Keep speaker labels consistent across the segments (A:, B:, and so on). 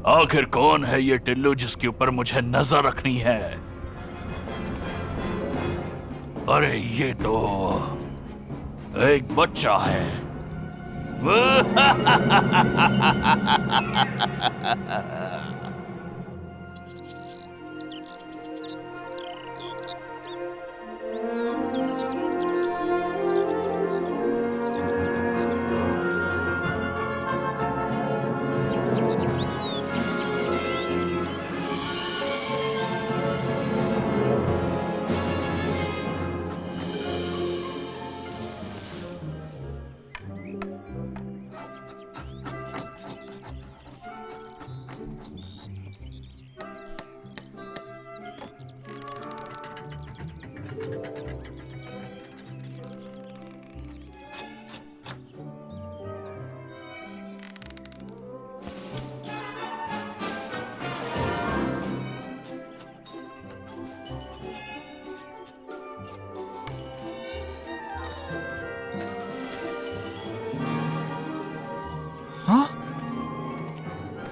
A: आखिर कौन है ये टिल्लू जिसके ऊपर मुझे नजर रखनी है? अरे ये तो एक बच्चा है।
B: हाँ,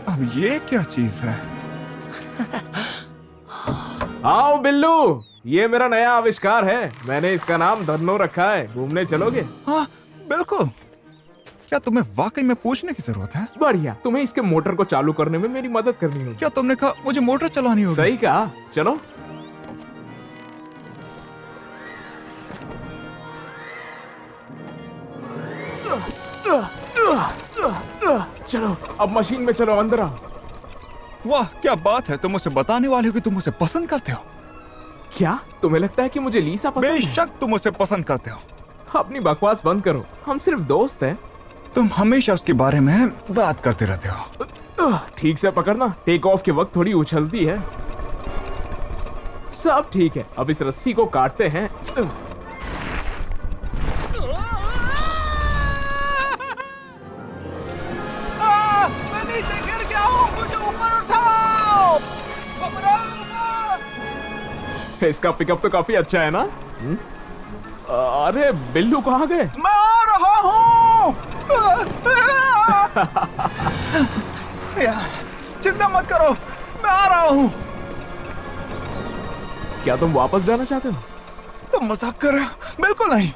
B: अब ये क्या चीज है?
C: आओ बिल्लू, ये मेरा नया आविष्कार है। मैंने इसका नाम धन्नो रखा है। घूमने चलोगे?
B: हाँ बिल्कुल। क्या तुम्हें वाकई में पूछने की जरूरत है?
C: बढ़िया। तुम्हें इसके मोटर को चालू करने में मेरी मदद करनी होगी।
B: क्या तुमने कहा मुझे मोटर चलानी होगी?
C: सही कहा। चलो। चलो अब मशीन में चलो, अंदर आओ।
B: वाह क्या बात है, तुम उसे बताने वाले हो कि तुम उसे पसंद करते हो।
C: क्या तुम्हें लगता है कि मुझे लीसा पसंद है?
B: बेशक तुम उसे पसंद करते हो।
C: अपनी बकवास बंद करो, हम सिर्फ दोस्त हैं।
B: तुम हमेशा उसके बारे में बात करते रहते हो।
C: ठीक से पकड़ना, टेक ऑफ के वक्त थोड़ी उछलती है। सब ठीक है, अब इस रस्सी को काटते हैं।
B: मैं नीचे गिर गया हूँ, मुझे ऊपर उठाओ।
C: इसका पिकअप तो काफी अच्छा है ना? अरे बिल्लू कहाँ गए?
B: मैं आ रहा हूँ। चिंता मत करो, मैं आ रहा हूँ।
C: क्या तुम वापस जाना चाहते हो?
B: तुम मजाक कर रहे हो? बिल्कुल नहीं।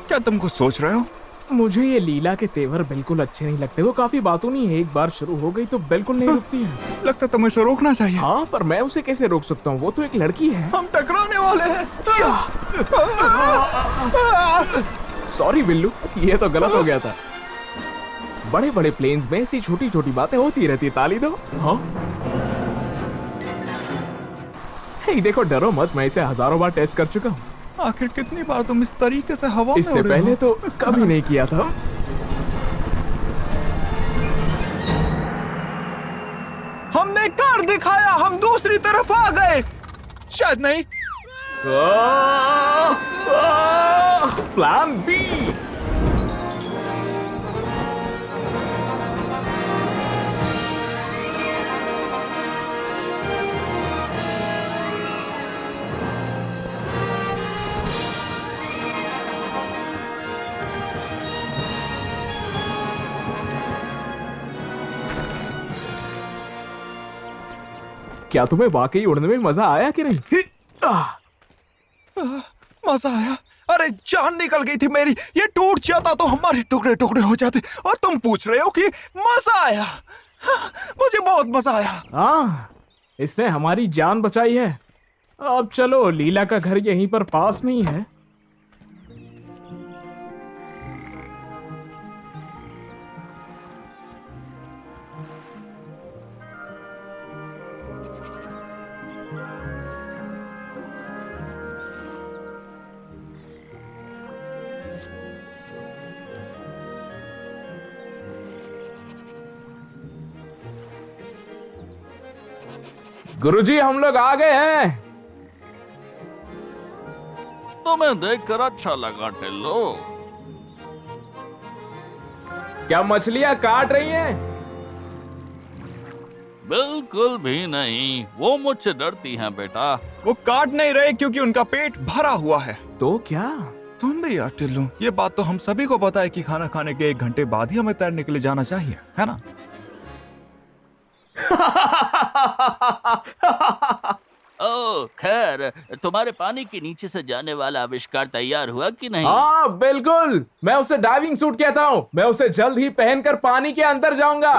B: क्या तुम कुछ सोच रहे हो?
C: मुझे ये लीला के तेवर बिल्कुल अच्छे नहीं लगते। वो काफी बातूनी है, एक बार शुरू हो गई तो बिल्कुल नहीं रुकती है।
B: लगता है तुम्हें इसे रोकना चाहिए।
C: हाँ, पर मैं उसे कैसे रोक सकता हूँ? वो तो एक लड़की है।
B: हम टकराने वाले हैं।
C: सॉरी बिल्लू, ये तो गलत हो गया था। बड़े बड़े प्लेन्स में ऐसी छोटी छोटी बातें होती रहती। ताली दो। हाँ हे, देखो डरो मत, मैं इसे हजारों बार टेस्ट कर चुका हूँ।
B: आखिर कितनी बार तुम इस तरीके से हवा में
C: इससे
B: उड़े
C: पहले
B: हो?
C: तो कभी नहीं किया था।
B: हमने कार दिखाया, हम दूसरी तरफ आ गए। शायद नहीं।
C: Plan B. क्या तुम्हें वाकई उड़ने में मजा आया कि नहीं?
B: मजा आया। अरे जान निकल गई थी मेरी। ये टूट जाता तो हमारे टुकड़े टुकड़े हो जाते। और तुम पूछ रहे हो कि मजा आया? मुझे बहुत मजा आया।
C: हाँ, इसने हमारी जान बचाई है। अब चलो, लीला का घर यहीं पर पास में ही है। गुरुजी, हम लोग आ गए हैं।
A: तुम्हें देखकर अच्छा लगा टिल्लू।
C: क्या मछलियां काट रही हैं?
A: बिल्कुल भी नहीं, वो मुझसे डरती हैं बेटा।
B: वो काट नहीं रहे क्योंकि उनका पेट भरा हुआ है।
C: तो क्या?
B: तुम भी यार टिल्लू, ये बात तो हम सभी को पता है कि खाना खाने के 1 घंटे बाद ही हमें तैरने के लिए जाना चाहिए, है ना?
A: ओ खैर, तुम्हारे पानी के नीचे से जाने वाला आविष्कार तैयार हुआ कि नहीं?
C: हाँ बिल्कुल, मैं उसे डाइविंग सूट कहता हूँ। मैं उसे जल्द ही पहनकर पानी के अंदर जाऊंगा।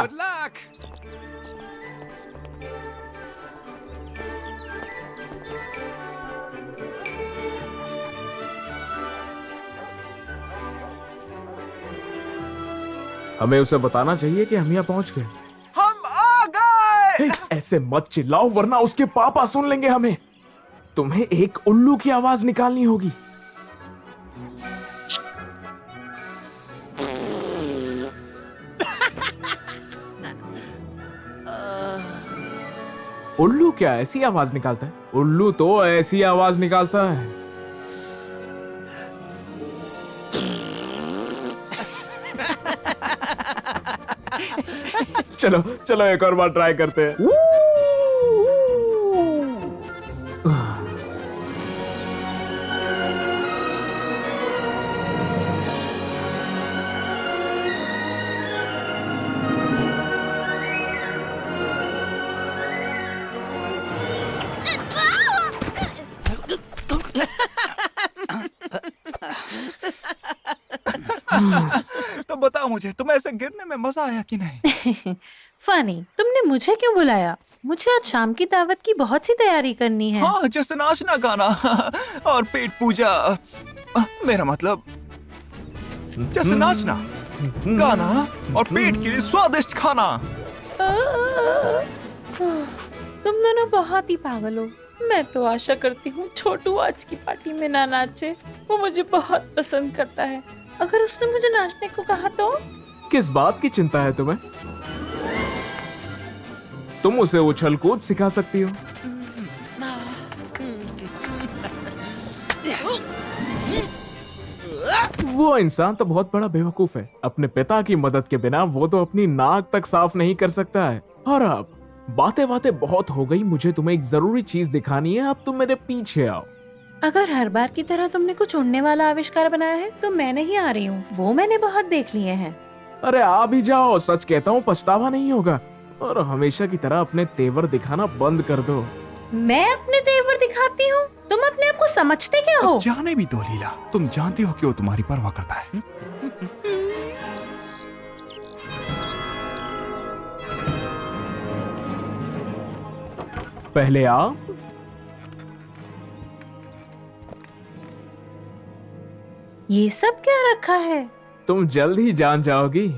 C: हमें उसे बताना चाहिए कि हम यहाँ पहुंच गए।
B: हम आ गए।
C: ऐसे मत चिल्लाओ वरना उसके पापा सुन लेंगे हमें। तुम्हें एक उल्लू की आवाज निकालनी होगी। उल्लू क्या ऐसी आवाज निकालता है? उल्लू तो ऐसी आवाज निकालता है। चलो चलो एक और बार ट्राई करते हैं।
B: तो बताओ मुझे, तुम्हें ऐसे गिरने में मजा आया कि नहीं?
D: फनी, तुमने मुझे क्यों बुलाया? मुझे आज शाम की दावत की बहुत सी तैयारी करनी है।
B: हाँ, जैसे नाचना गाना और पेट पूजा। मेरा मतलब जैसे नाचना गाना और पेट के लिए स्वादिष्ट खाना।
D: तुम दोनों बहुत ही पागल हो। मैं तो आशा करती हूँ छोटू आज की पार्टी में ना नाचे। वो मुझे बहुत पसंद करता है। अगर उसने मुझे नाचने को कहा तो?
C: किस बात की चिंता है तुम्हें? तुम उसे उछल कूद सिखा सकती हो। वो इंसान तो बहुत बड़ा बेवकूफ है। अपने पिता की मदद के बिना वो तो अपनी नाक तक साफ नहीं कर सकता है। और अब बातें बातें बहुत हो गई। मुझे तुम्हें एक जरूरी चीज दिखानी है। अब तुम मेरे पीछे आओ।
D: अगर हर बार की तरह तुमने कुछ उड़ने वाला आविष्कार बनाया है तो मैं नहीं आ रही हूँ। वो मैंने बहुत देख लिए हैं।
C: अरे आ भी जाओ। सच कहता हूँ पछतावा नहीं होगा। और हमेशा की तरह अपने तेवर दिखाना बंद कर दो।
D: मैं अपने तेवर दिखाती हूँ? तुम अपने आप को समझते क्या हो?
B: जाने भी दो लीला, तुम जानती हो कि वो तुम्हारी परवाह करता है।
C: पहले आओ।
D: ये सब क्या रखा है?
C: तुम जल्द ही जान जाओगी।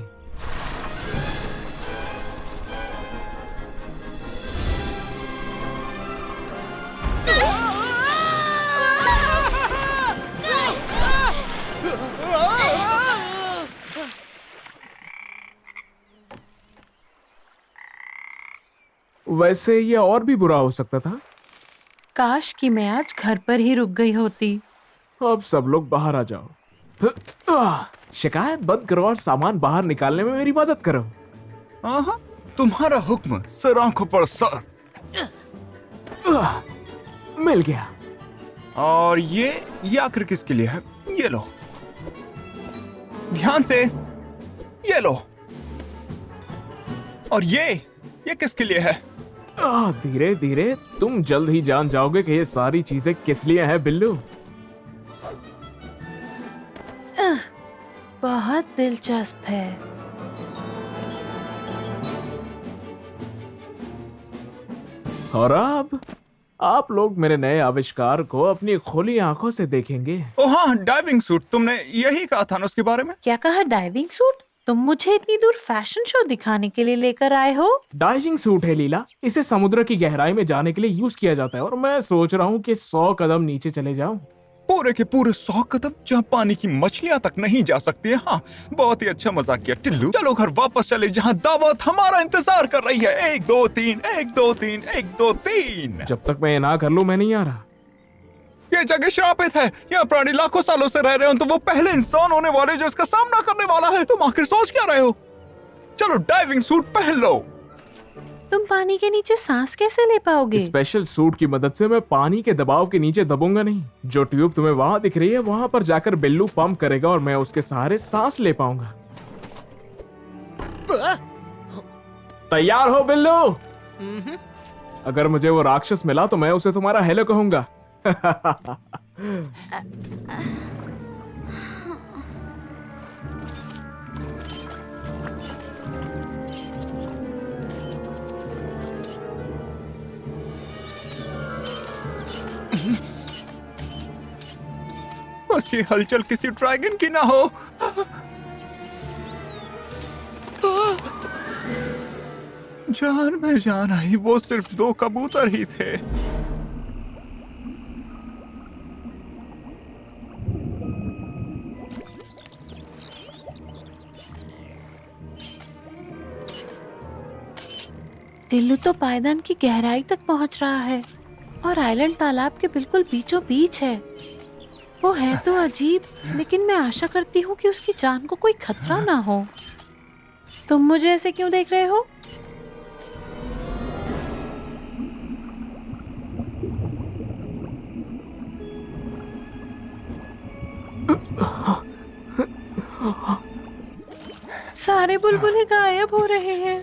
C: वैसे ये और भी बुरा हो सकता था।
D: काश कि मैं आज घर पर ही रुक गई होती।
C: अब सब लोग बाहर आ जाओ। शिकायत बंद करो और सामान बाहर निकालने में मेरी मदद करो।
B: हाँ, तुम्हारा हुक्म सर आंखों पर सर।
C: मिल गया।
B: और ये आखिर किसके लिए है? ये लो, ध्यान से, ये लो। और ये किसके लिए है?
C: धीरे धीरे तुम जल्द ही जान जाओगे कि ये सारी चीजें किस लिए हैं बिल्लू।
D: बहुत दिलचस्प है।
C: और अब आप लोग मेरे नए आविष्कार को अपनी खुली आंखों से देखेंगे।
B: ओ हाँ, डाइविंग सूट। तुमने यही कहा था ना उसके बारे में?
D: क्या कहा? Diving suit? तुम मुझे इतनी दूर फैशन शो दिखाने के लिए लेकर आए हो?
C: डाइविंग सूट है लीला। इसे समुद्र की गहराई में जाने के लिए यूज किया जाता है। और मैं सोच रहा हूँ कि 100 कदम नीचे चले जाऊं।
B: पूरे के पूरे 100 कदम, जहाँ पानी की मछलियाँ तक नहीं जा सकती है। हाँ, बहुत ही अच्छा मजाक किया टिल्लू। चलो घर वापस चले, जहाँ दावत हमारा इंतजार कर रही है। 1 2 3 1 2 3 1 2 3।
C: जब तक मैं ये ना कर लूं मैं नहीं आ रहा।
B: ये जगह श्रापित है। यहाँ प्राणी लाखों सालों से रह रहे हो, तो वो पहले इंसान होने वाले जो इसका सामना करने वाला है। तुम आखिर सोच क्या रहे हो? चलो डाइविंग सूट पहन लो।
D: तुम पानी के नीचे सांस कैसे ले पाओगे?
C: स्पेशल सूट की मदद से मैं पानी के दबाव के नीचे दबूंगा नहीं। जो ट्यूब तुम्हें वहां दिख रही है वहां पर जाकर बिल्लू पंप करेगा और मैं उसके सहारे सांस ले पाऊंगा। तैयार हो बिल्लू? अगर मुझे वो राक्षस मिला तो मैं उसे तुम्हारा हेलो कहूंगा।
B: बस ये हलचल किसी ड्रैगन की ना हो। जान में जान आई, वो सिर्फ 2 कबूतर ही थे।
D: टिल्लू तो पायदान की गहराई तक पहुंच रहा है और आइलैंड तालाब के बिल्कुल बीचों बीच है। वो है तो अजीब, लेकिन मैं आशा करती हूँ कि उसकी जान को कोई खतरा ना हो। तुम मुझे ऐसे क्यों देख रहे हो? सारे बुलबुलें गायब हो रहे हैं।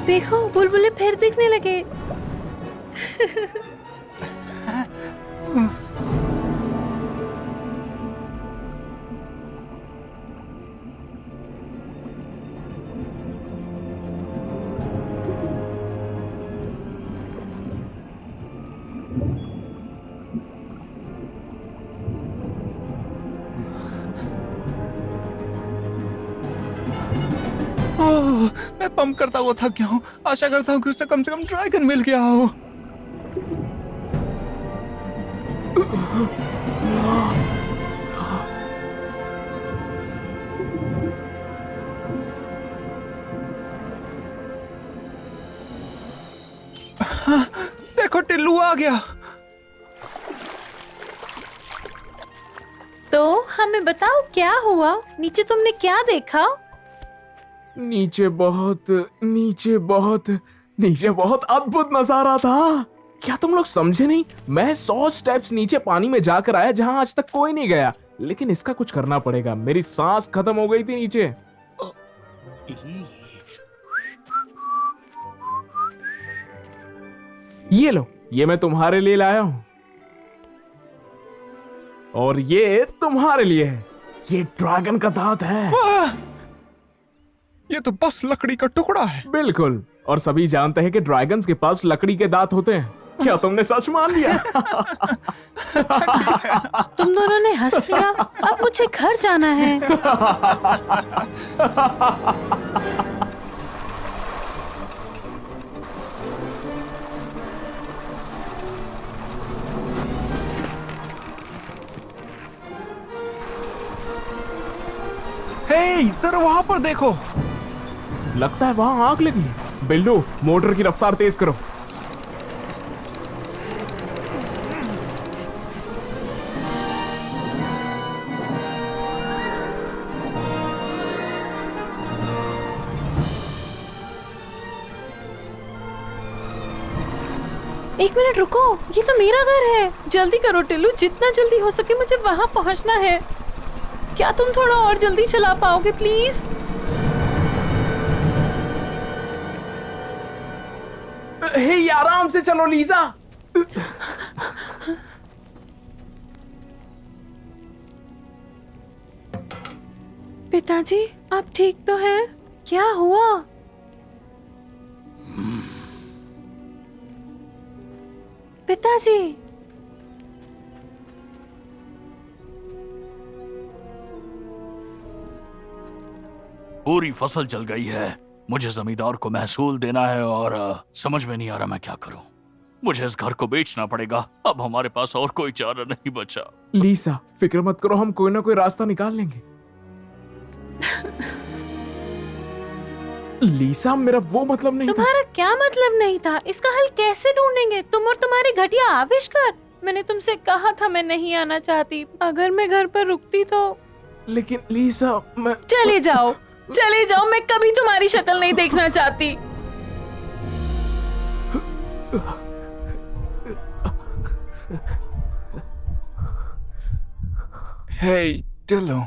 D: देखो, बुलबुले फिर दिखने लगे।
B: ओह, मैं पंप करता हुआ थक गया हूँ। आशा करता हूँ कि उसे कम से कम ड्रैगन मिल गया हो। देखो, टिल्लू आ गया।
D: तो हमें बताओ क्या हुआ? नीचे तुमने क्या देखा?
C: नीचे बहुत अद्भुत नजारा था। क्या तुम लोग समझे नहीं? मैं 100 स्टेप्स नीचे पानी में जाकर आया जहां आज तक कोई नहीं गया, लेकिन इसका कुछ करना पड़ेगा। मेरी सांस खत्म हो गई थी नीचे। ये लो, ये मैं तुम्हारे लिए लाया हूं और ये तुम्हारे लिए है। ये ड्रैगन का दांत है।
B: ये तो बस लकड़ी का टुकड़ा है।
C: बिल्कुल, और सभी जानते हैं कि ड्रैगन्स के पास लकड़ी के दांत होते हैं। क्या तुमने सच मान लिया?
D: तुम दोनों ने हंस लिया। अब मुझे घर जाना है।
B: हे, जरा वहां पर देखो।
C: लगता है वहां आग लगी है। बिल्लू, मोटर की रफ्तार तेज करो।
D: एक मिनट रुको, ये तो मेरा घर है। जल्दी करो टिल्लू, जितना जल्दी हो सके मुझे वहां पहुंचना है। क्या तुम थोड़ा और जल्दी चला पाओगे प्लीज?
C: हे, आराम से चलो लीजा।
D: पिताजी, आप ठीक तो हैं? क्या हुआ? पिताजी,
A: पूरी फसल जल गई है। मुझे जमींदार को महसूल देना है और समझ में नहीं आ रहा मैं क्या करूं। मुझे इस घर को बेचना पड़ेगा। अब हमारे पास और कोई चारा नहीं बचा।
C: लीसा, फिक्र मत करो, हम कोई ना कोई रास्ता निकाल लेंगे। लीसा, मेरा वो मतलब नहीं था।
D: तुम्हारा क्या मतलब नहीं था? इसका हल कैसे ढूंढेंगे? तुम और तुम्हारे घटिया आविष्कार। मैंने तुमसे कहा था मैं नहीं आना चाहती। अगर मैं घर पर रुकती तो।
C: लेकिन लीसा, मैं...
D: चले जाओ, चले जाओ, मैं कभी तुम्हारी शक्ल नहीं देखना चाहती।
B: हे टिल्लू,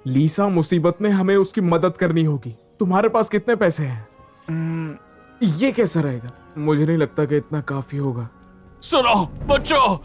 C: लीसा, मुसीबत में हमें उसकी मदद करनी होगी। तुम्हारे पास कितने पैसे हैं? ये कैसा रहेगा? मुझे नहीं लगता कि इतना काफी होगा।
A: सुनो बच्चों,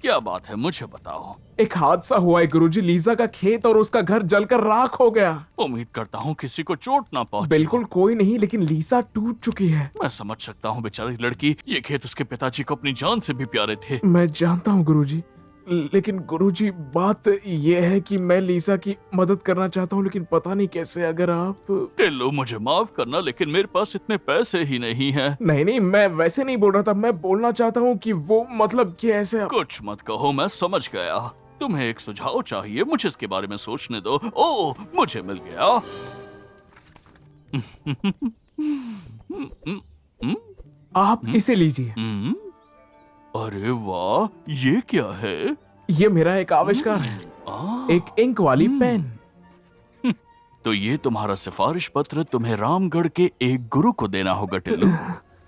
A: क्या बात है मुझे बताओ।
C: एक हादसा हुआ है गुरुजी। लीसा का खेत और उसका घर जलकर राख हो गया।
A: उम्मीद करता हूँ किसी को चोट ना पहुंचे।
C: बिल्कुल कोई नहीं, लेकिन लीसा टूट चुकी है।
A: मैं समझ सकता हूँ बेचारी लड़की। ये खेत उसके पिताजी को अपनी जान से भी प्यारे थे।
C: मैं जानता हूँ गुरुजी, लेकिन गुरुजी बात यह है कि मैं लीसा की मदद करना चाहता हूँ, लेकिन पता नहीं कैसे। अगर आप...
A: टिल्लू, मुझे माफ करना लेकिन मेरे पास इतने पैसे ही नहीं हैं।
C: नहीं, मैं वैसे नहीं बोल रहा था। मैं बोलना चाहता हूँ कि वो मतलब कि ऐसे...
A: कुछ मत कहो, मैं समझ गया। तुम्हें एक सुझाव चाहिए, मुझे इसके बारे में सोचने दो। ओह, मुझे मिल गया।
C: आप इसे लीजिए।
A: अरे वाह, ये क्या है?
C: ये मेरा एक आविष्कार है, एक इंक वाली पेन।
A: तो ये तुम्हारा सिफारिश पत्र तुम्हें रामगढ़ के एक गुरु को देना होगा टिल्लू।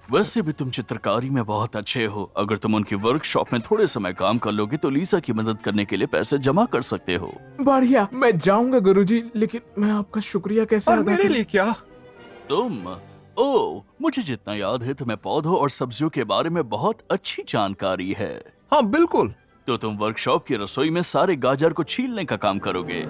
A: वैसे भी तुम चित्रकारी में बहुत अच्छे हो। अगर तुम उनकी वर्कशॉप में थोड़े समय काम कर लोगे तो लीसा की मदद करने के लिए पैसे जमा कर सकते हो।
C: बढ़िया, मैं जाऊंगा गुरुजी, लेकिन मैं आपका शुक्रिया कैसे
B: और
C: अदा
B: मेरे
C: करूं?
B: लिए क्या?
A: मुझे जितना याद है तुम्हें पौधों और सब्जियों के बारे में बहुत अच्छी जानकारी है।
B: हाँ बिल्कुल।
A: तो तुम वर्कशॉप की रसोई में सारे गाजर को छीलने का काम करोगे।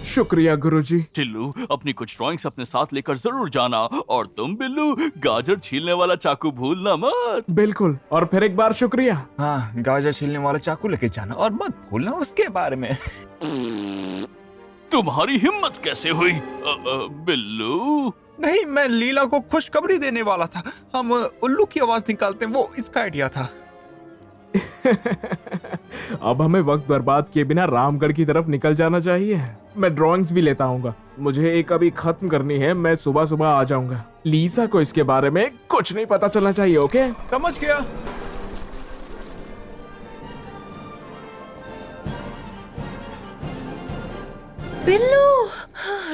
C: शुक्रिया गुरुजी।
A: टिल्लू, अपनी कुछ ड्राइंग्स अपने साथ लेकर जरूर जाना। और तुम बिल्लू, गाजर छीलने वाला चाकू भूलना मत।
C: बिल्कुल, और फिर एक बार शुक्रिया।
B: हाँ, गाजर छीलने वाला चाकू लेके जाना और मत भूलना उसके बारे में।
A: तुम्हारी हिम्मत कैसे हुई बिल्लू?
B: नहीं, मैं लीला को खुशखबरी देने वाला था। हम उल्लू की आवाज निकालते हैं, वो इसका आइडिया था।
C: अब हमें वक्त बर्बाद किए बिना रामगढ़ की तरफ निकल जाना चाहिए। मैं ड्राइंग्स भी लेता आऊंगा। मुझे एक अभी खत्म करनी है। मैं सुबह सुबह आ जाऊंगा। लीसा को इसके बारे में कुछ नहीं पता चलना चाहिए। ओके?
B: समझ गया।
D: बिल्लू,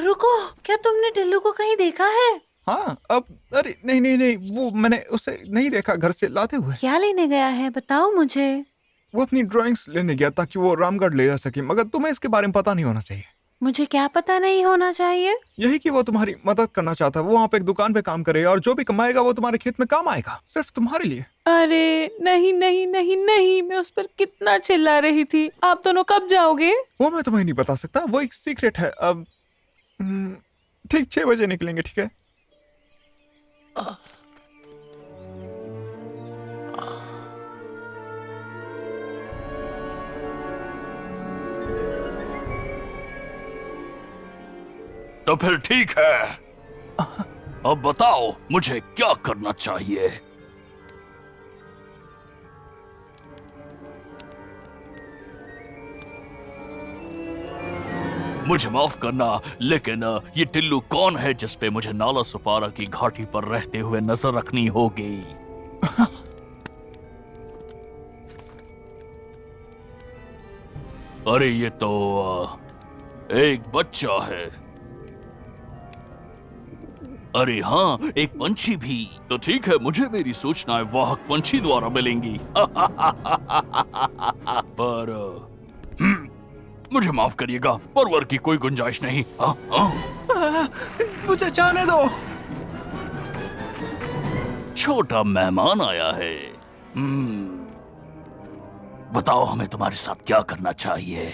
D: रुको, क्या तुमने टिल्लू को कहीं देखा है?
B: हाँ, अब अरे नहीं नहीं नहीं, वो मैंने उसे नहीं देखा घर से लाते हुए।
D: क्या लेने गया है, बताओ मुझे।
B: वो अपनी ड्राइंग्स लेने गया ताकि वो रामगढ़ ले जा सके, मगर तुम्हें इसके बारे में पता नहीं होना चाहिए।
D: मुझे क्या पता नहीं होना चाहिए?
B: यही कि वो तुम्हारी मदद करना चाहता है। वो वहाँ पे एक दुकान पे काम करेगा और जो भी कमाएगा वो तुम्हारे खेत में काम आएगा, सिर्फ तुम्हारे लिए।
D: अरे नहीं नहीं नहीं नहीं, मैं उस पर कितना चिल्ला रही थी। आप दोनों कब जाओगे?
B: वो मैं तुम्हें नहीं बता सकता, वो एक सीक्रेट है। अब ठीक 6 बजे निकलेंगे, ठीक है?
A: तो फिर ठीक है। अब बताओ मुझे क्या करना चाहिए। मुझे माफ करना, लेकिन ये टिल्लू कौन है जिस पे मुझे नाला सुपारा की घाटी पर रहते हुए नजर रखनी होगी? अरे ये तो एक बच्चा है। अरे हाँ, एक पंछी भी। तो ठीक है, मुझे मेरी सूचनाएं वाहक पंछी द्वारा मिलेंगी। पर मुझे माफ करिएगा, परवर की कोई गुंजाइश नहीं।
B: मुझे जाने दो।
A: छोटा मेहमान आया है। बताओ हमें तुम्हारे साथ क्या करना चाहिए?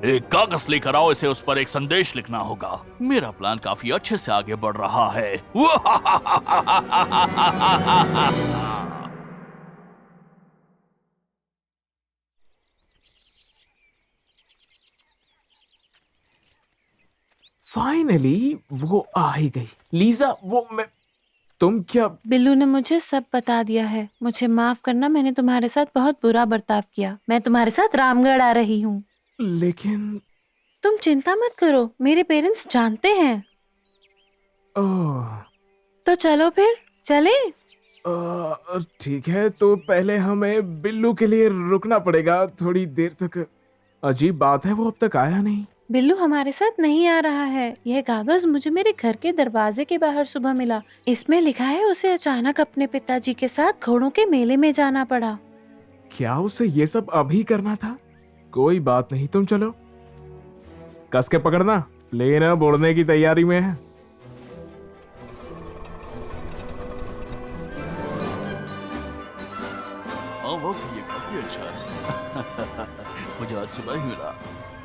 A: एक कागज लेकर आओ, इसे उस पर एक संदेश लिखना होगा। मेरा प्लान काफी अच्छे से आगे बढ़ रहा है।
C: फाइनली वो आ ही गई। लीजा, वो मैं तुम क्या?
D: बिल्लू ने मुझे सब बता दिया है। मुझे माफ करना, मैंने तुम्हारे साथ बहुत बुरा बर्ताव किया। मैं तुम्हारे साथ रामगढ़ आ रही हूँ।
C: लेकिन
D: तुम चिंता मत करो, मेरे पेरेंट्स जानते हैं।
C: ओह,
D: तो चलो फिर चले।
C: ठीक है, तो पहले हमें बिल्लू के लिए रुकना पड़ेगा थोड़ी देर तक। अजीब बात है, वो अब तक आया नहीं।
D: बिल्लू हमारे साथ नहीं आ रहा है। यह कागज मुझे मेरे घर के दरवाजे के बाहर सुबह मिला। इसमें लिखा है उसे अचानक अपने पिताजी के साथ घोड़ों के मेले में जाना पड़ा।
C: क्या उसे ये सब अभी करना था? कोई बात नहीं, तुम चलो। कस के पकड़ना, लेना बोड़ने की तैयारी में है।
A: हाँ वाकई ये काफी अच्छा है। मुझे आज सुबह ही मिला।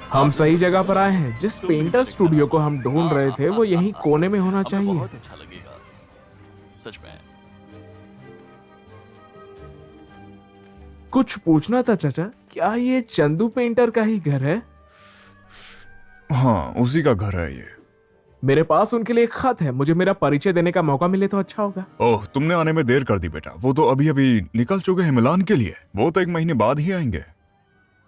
C: हम सही जगह पर आए हैं। जिस पेंटर स्टूडियो को हम ढूंढ रहे थे वो यहीं कोने में होना
A: हमें
C: चाहिए।
A: बहुत अच्छा लगेगा सच में।
C: कुछ पूछना था चाचा, क्या ये चंदू पेंटर का ही घर है?
B: हाँ, उसी का घर है ये।
C: मेरे पास उनके लिए एक खत है, मुझे मेरा परिचय देने का मौका मिले तो अच्छा होगा।
B: ओह, तुमने आने में देर कर दी बेटा। वो तो अभी अभी निकल चुके हैं मिलान के लिए। वो तो 1 महीने बाद ही आएंगे।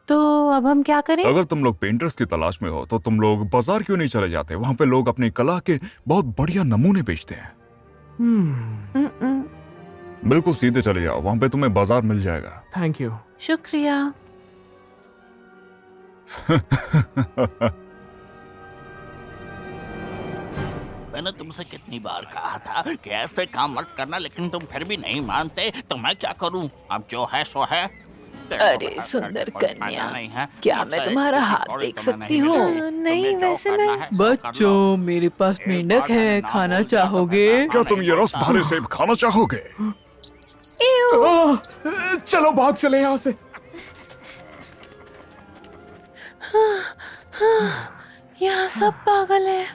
D: तो अब हम क्या करें?
B: अगर तुम लोग पेंटर्स की तलाश में हो तो तुम लोग बाजार क्यों नहीं चले जाते? वहाँ पे लोग अपनी कला के बहुत बढ़िया नमूने बेचते हैं। बिल्कुल सीधे चले जाओ, वहाँ पे तुम्हें बाजार मिल जाएगा।
C: Thank you.
D: शुक्रिया।
E: मैंने तुमसे कितनी बार कहा था कि ऐसे काम मत करना, लेकिन तुम फिर भी नहीं मानते। तो मैं क्या करूं? अब जो है सो है।
D: अरे सुंदर कन्या, क्या मैं तुम्हारा हाथ देख सकती हूँ? नहीं, वैसे मैं।
F: बच्चों, मेरे पास मेंढक है, खाना चाहोगे?
B: क्या तुम ये रस भरे सेब खाना चाहोगे?
C: चलो भाग चले यहाँ से।
D: यहाँ सब पागल है।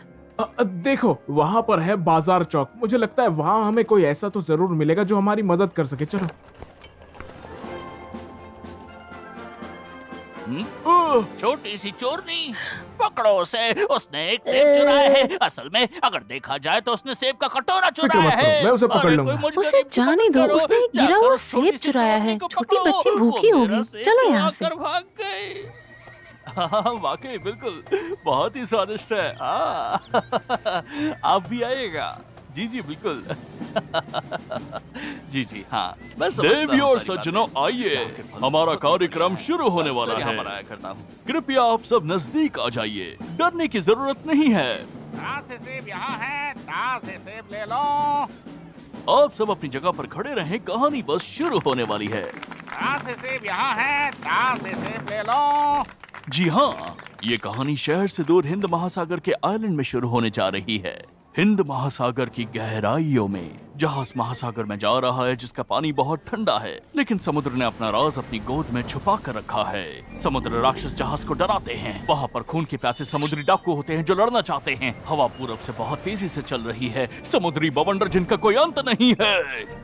C: देखो, वहां पर है बाजार चौक। मुझे लगता है वहां हमें कोई ऐसा तो जरूर मिलेगा जो हमारी मदद कर सके। चलो।
E: छोटी सी चोरनी, पकड़ो उसे। उसने एक सेब चुराया है। असल में अगर देखा जाए तो उसने सेब का कटोरा
C: फिक्र
E: चुराया
C: मत करो,
E: है।
C: मैं उसे पकड़
E: अरे
C: लूंगा।
E: कोई मुझ
D: उसे
E: गरीब को
D: जाने
E: मदद
D: दो,
E: करो।
D: उसने गिरा
E: जाकर
D: हुआ
E: उस छोटी
D: सेब
E: सी
D: चुराया
E: चोरनी
D: है।
E: को
D: छोटी
E: पकड़ो।
D: बच्ची भूखी
E: वो
D: होगी।
E: मेरा सेब
D: चलो यहाँ से।
E: चुरा कर भाग गई।
A: हाँ वाकई बिल्कुल, बहुत ही स्वादिष्ट है। आप भी आइएगा। जी जी बिल्कुल। जी जी हाँ, मैं देवी और सज्जनों आइए, हमारा कार्यक्रम शुरू होने वाला है। बनाया करता हूँ, कृपया आप सब नजदीक आ जाइए। डरने की जरूरत नहीं है।
E: कहाँ से सेब यहाँ है? कहाँ से सेब ले लो?
A: आप सब अपनी जगह पर खड़े रहें, कहानी बस शुरू होने वाली है।
E: कहाँ से सेब यहाँ है? कहाँ से सेब ले लो?
A: जी हाँ, ये कहानी शहर से दूर हिंद महासागर के आइलैंड में शुरू होने जा रही है। हिंद महासागर की गहराइयों में जहाज महासागर में जा रहा है, जिसका पानी बहुत ठंडा है, लेकिन समुद्र ने अपना राज अपनी गोद में छुपा कर रखा है। समुद्र राक्षस जहाज को डराते हैं। वहाँ पर खून के प्यासे समुद्री डाकू होते हैं जो लड़ना चाहते हैं। हवा पूरब से बहुत तेजी से चल रही है। समुद्री बवंडर जिनका कोई अंत नहीं है।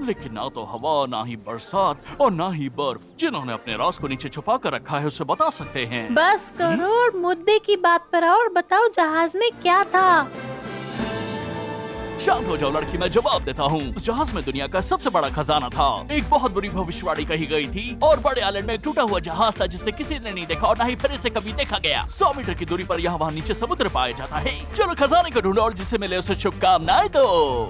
A: लेकिन ना तो हवा, ना ही बरसात और ना ही बर्फ, जिन्होंने अपने राज को नीचे छुपा कर रखा है, उसे बता सकते हैं।
D: बस करो और मुद्दे की बात पर आओ और बताओ जहाज में क्या था।
A: शांत हो जाओ लड़की, मैं जवाब देता हूँ। उस जहाज में दुनिया का सबसे बड़ा खजाना था। एक बहुत बुरी भविष्यवाणी कही गई थी और बड़े आइलैंड में एक टूटा हुआ जहाज था जिसे किसी ने नहीं देखा और ना ही फिर इसे कभी देखा गया। 100 मीटर की दूरी पर यहाँ वहाँ नीचे समुद्र पाया जाता है। चलो खजाने को ढूंढो और जिसे मिले उसे शुभकामनाएं दो।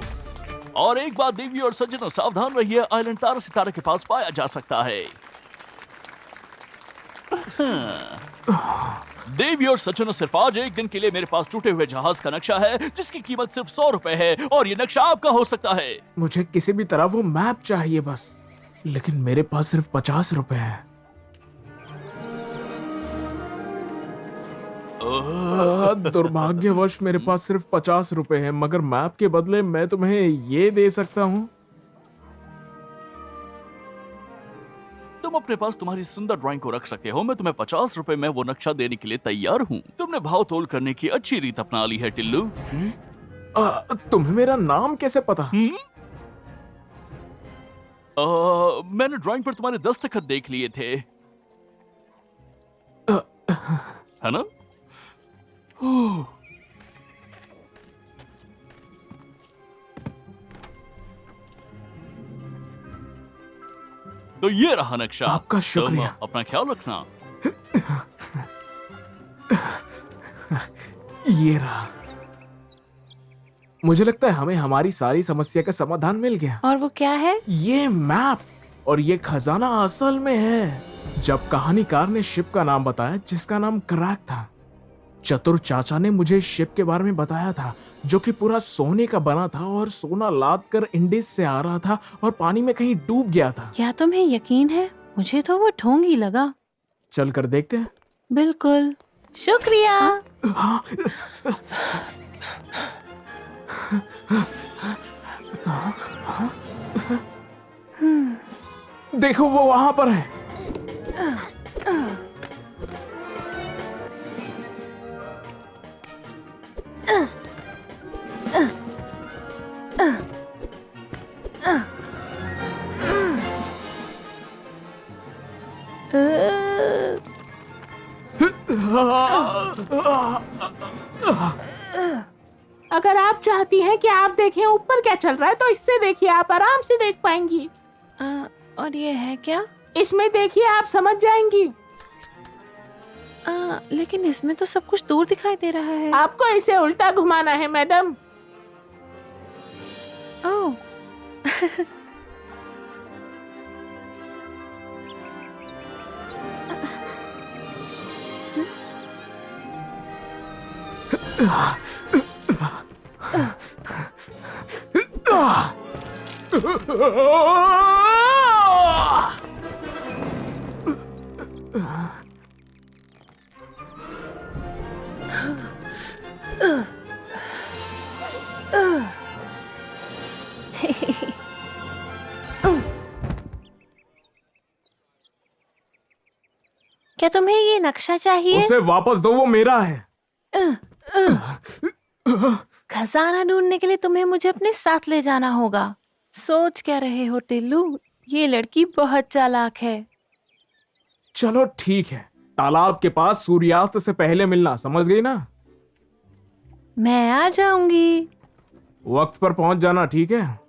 A: और एक बात देवी और सज्जनों, सावधान रहिए, आइलैंड तारा सितारा के पास पाया जा सकता है। देवी और सज्जनों, सिर्फ आज एक दिन के लिए मेरे पास टूटे हुए जहाज का नक्शा है जिसकी कीमत सिर्फ 100 रुपए है और ये नक्शा आपका हो सकता है।
C: मुझे किसी भी तरह वो मैप चाहिए बस, लेकिन मेरे पास सिर्फ 50 रुपए हैं। दुर्भाग्यवश मेरे पास सिर्फ 50 रुपए हैं, मगर मैप के बदले मैं तुम्हें ये दे सकता हूँ।
A: तुम अपने पास तुम्हारी सुंदर ड्राइंग को रख सकते हो। मैं तुम्हें 50 रुपए में वो नक्शा देने के लिए तैयार हूँ। तुमने भाव तोल करने की अच्छी रीत अपना ली है टिल्लू।
C: तुम्हें मेरा नाम कैसे पता?
A: मैंने ड्राइंग पर तुम्हारे दस्तखत देख लिए थे, है ना? तो ये रहा नक्शा।
C: आपका शुक्रिया।
A: तुम अपना ख्याल रखना।
C: ये रहा। मुझे लगता है हमें हमारी सारी समस्या का समाधान मिल गया।
D: और वो क्या है?
C: ये मैप और ये खजाना असल में है। जब कहानीकार ने शिप का नाम बताया जिसका नाम क्रैक था, चतुर चाचा ने मुझे शिप के बारे में बताया था जो कि पूरा सोने का बना था और सोना लाद कर इंडीज से आ रहा था और पानी में कहीं डूब गया था।
D: क्या तुम्हें यकीन है? मुझे तो वो ढोंग ही लगा।
C: चल कर देखते हैं।
D: बिल्कुल, शुक्रिया।
C: देखो वो वहां पर है।
G: अगर आप चाहती हैं कि आप देखें ऊपर क्या चल रहा है तो इससे देखिए, आप आराम से देख पाएंगी।
D: और ये है क्या?
G: इसमें देखिए, आप समझ जाएंगी।
D: लेकिन इसमें तो सब कुछ दूर दिखाई दे रहा है।
G: आपको इसे उल्टा घुमाना है मैडम।
D: ओह। क्या तुम्हें ये नक्शा चाहिए?
C: उसे वापस दो, वो मेरा है।
D: खजाना ढूंढने के लिए तुम्हें मुझे अपने साथ ले जाना होगा। सोच क्या रहे हो टिल्लू? ये लड़की बहुत चालाक है।
C: चलो ठीक है, तालाब के पास सूर्यास्त से पहले मिलना, समझ गई ना?
D: मैं आ जाऊंगी।
C: वक्त पर पहुंच जाना, ठीक है?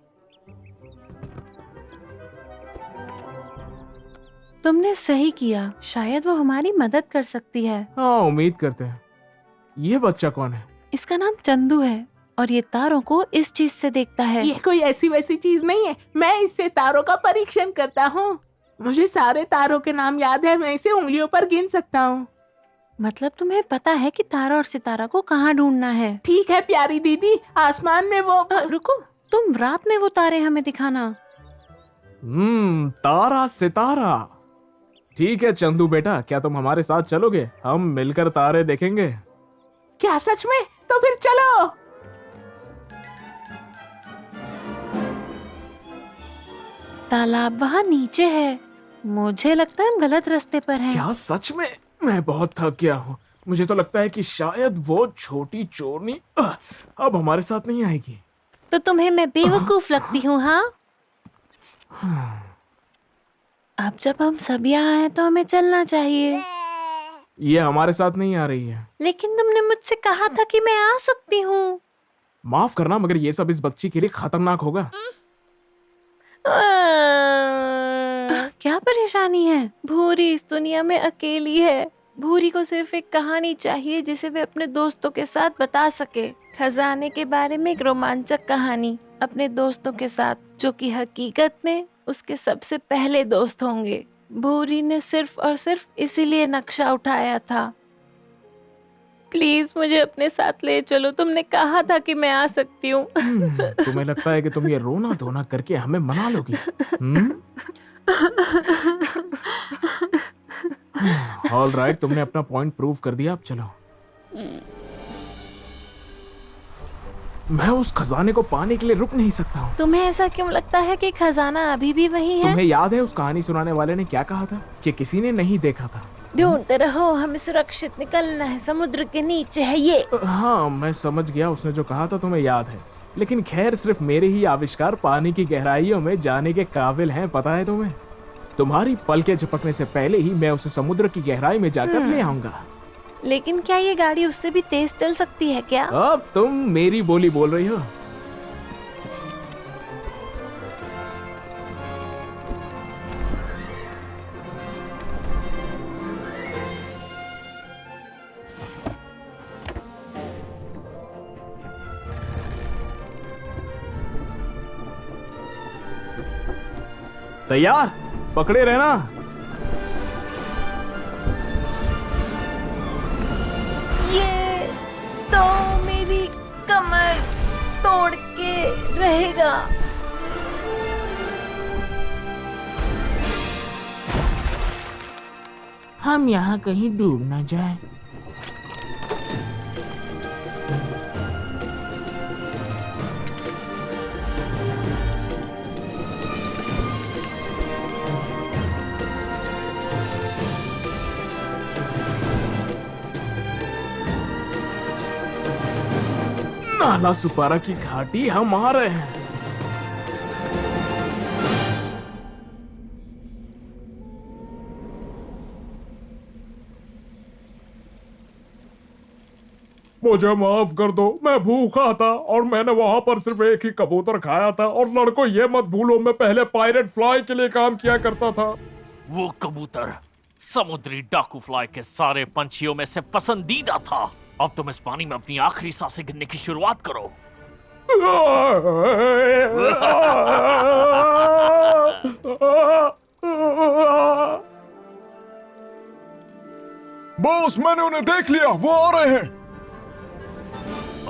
D: तुमने सही किया, शायद वो हमारी मदद कर सकती है।
C: हाँ, उम्मीद करते हैं। ये बच्चा कौन है?
D: इसका नाम चंदू है और ये तारों को इस चीज से देखता है।
G: ये कोई ऐसी वैसी चीज नहीं है, मैं इससे तारों का परीक्षण करता हूँ। मुझे सारे तारों के नाम याद है, मैं इसे उंगलियों पर गिन सकता हूँ।
D: मतलब तुम्हें पता है कि तारा और सितारा को कहाँ ढूंढना है?
G: ठीक है प्यारी दीदी, आसमान में वो
D: रुको, तुम रात में वो तारे हमें दिखाना।
C: तारा सितारा। ठीक है चंदू बेटा, क्या तुम हमारे साथ चलोगे? हम मिलकर तारे देखेंगे।
G: क्या सच में? तो फिर चलो।
D: तालाब वहाँ नीचे है। मुझे लगता है हम गलत रास्ते पर हैं।
C: क्या सच में? मैं बहुत थक गया हूँ। मुझे तो लगता है कि शायद वो छोटी चोरनी अब हमारे साथ नहीं आएगी।
D: तो तुम्हें मैं बेवकूफ लगती हूँ? हाँ, अब जब हम सब यहाँ हैं तो हमें चलना चाहिए।
C: ये हमारे साथ नहीं आ रही है।
D: लेकिन तुमने मुझसे कहा था कि मैं आ सकती हूँ।
C: माफ करना, मगर ये सब इस बच्ची के लिए खतरनाक होगा।
D: क्या परेशानी है? भूरी इस दुनिया में अकेली है। भूरी को सिर्फ एक कहानी चाहिए जिसे वे अपने दोस्तों के साथ बता सके। खजाने के बारे में एक रोमांचक कहानी अपने दोस्तों के साथ, जो कि हकीकत में उसके सबसे पहले दोस्त होंगे। भूरी ने सिर्फ और सिर्फ इसीलिए नक्शा उठाया था। प्लीज मुझे अपने साथ ले चलो, तुमने कहा था कि मैं आ सकती हूँ।
C: तुम्हें लगता है कि तुम ये रोना धोना करके हमें मना लोगी? ऑल राइट, तुमने अपना पॉइंट प्रूव कर दिया, अब चलो। मैं उस खजाने को पाने के लिए रुक नहीं सकता हूँ।
D: तुम्हें ऐसा क्यों लगता है कि खजाना अभी भी वही है?
C: तुम्हें याद है उस कहानी सुनाने वाले ने क्या कहा था? कि किसी ने नहीं देखा था।
D: ढूंढते रहो, हमें सुरक्षित निकलना है, समुद्र के नीचे है ये।
C: हाँ, मैं समझ गया उसने जो कहा था, तुम्हें याद है। लेकिन खैर, सिर्फ मेरे ही आविष्कार पानी की गहराइयों में जाने के काबिल हैं, पता है तुम्हें? तुम्हारी पलकें झपकने से पहले ही मैं उसे समुद्र की गहराई में जाकर ले आऊंगा।
D: लेकिन क्या ये गाड़ी उससे भी तेज चल सकती है क्या?
C: अब तुम मेरी बोली बोल रही हो। तैयार? पकड़े रहना।
D: ये तो मेरी कमर तोड़ के रहेगा।
G: हम यहाँ कहीं डूब न जाए।
C: नाला सुपारा की घाटी हम आ रहे हैं। मुझे माफ कर दो, मैं भूखा था और मैंने वहां पर सिर्फ एक ही कबूतर खाया था। और लड़कों, ये मत भूलो, मैं पहले पायरेट फ्लाई के लिए काम किया करता था।
E: वो कबूतर समुद्री डाकू फ्लाई के सारे पंछियों में से पसंदीदा था। अब तुम इस पानी में अपनी आखिरी सांसें गिनने की शुरुआत करो।
B: बॉस, मैंने उन्हें देख लिया, वो आ रहे हैं।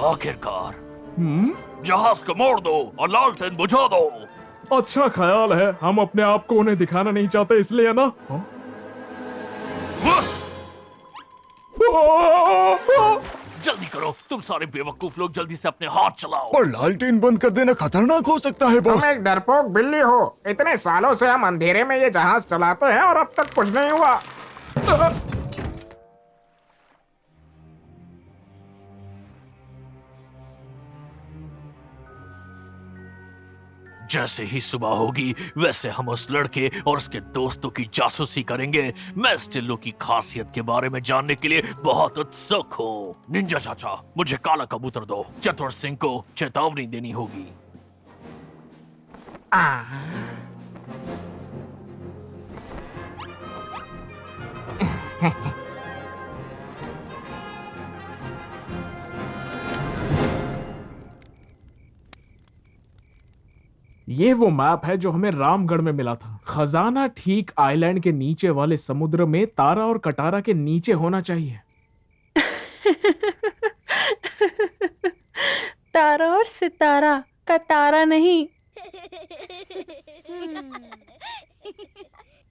E: आखिरकार जहाज को मोड़ दो और लालटेन बुझा दो।
C: अच्छा ख्याल है, हम अपने आप को उन्हें दिखाना नहीं चाहते, इसलिए ना।
E: जल्दी करो, तुम सारे बेवकूफ लोग जल्दी से अपने हाथ चलाओ।
B: पर लालटेन बंद कर देना खतरनाक हो सकता है बॉस।
H: तुम एक डरपोक बिल्ली हो। इतने सालों से हम अंधेरे में ये जहाज चलाते हैं और अब तक कुछ नहीं हुआ।
E: जैसे ही सुबह होगी वैसे हम उस लड़के और उसके दोस्तों की जासूसी करेंगे। मैं स्टिल्लो की खासियत के बारे में जानने के लिए बहुत उत्सुक हूँ। निंजा चाचा, मुझे काला कबूतर दो। चतुर सिंह को चेतावनी देनी होगी।
C: ये वो मैप है जो हमें रामगढ़ में मिला था। खजाना ठीक आइलैंड के नीचे वाले समुद्र में तारा और कटारा के नीचे होना चाहिए।
D: तारा और सितारा का तारा नहीं।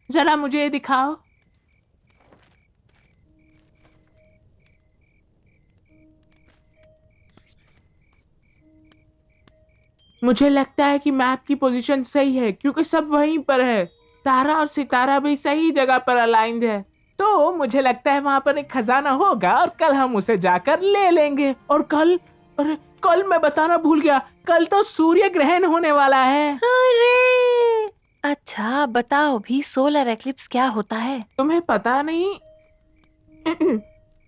G: जरा मुझे ये दिखाओ। मुझे लगता है कि मैप की पोजीशन सही है, क्योंकि सब वहीं पर है। तारा और सितारा भी सही जगह पर अलाइंड है। तो मुझे लगता है वहां पर एक खजाना होगा और कल हम उसे जाकर ले लेंगे। और कल, अरे कल मैं बताना भूल गया, कल तो सूर्य ग्रहण होने वाला है।
D: अरे अच्छा, बताओ भी, सोलर एक्लिप्स क्या होता है?
G: तुम्हें पता नहीं?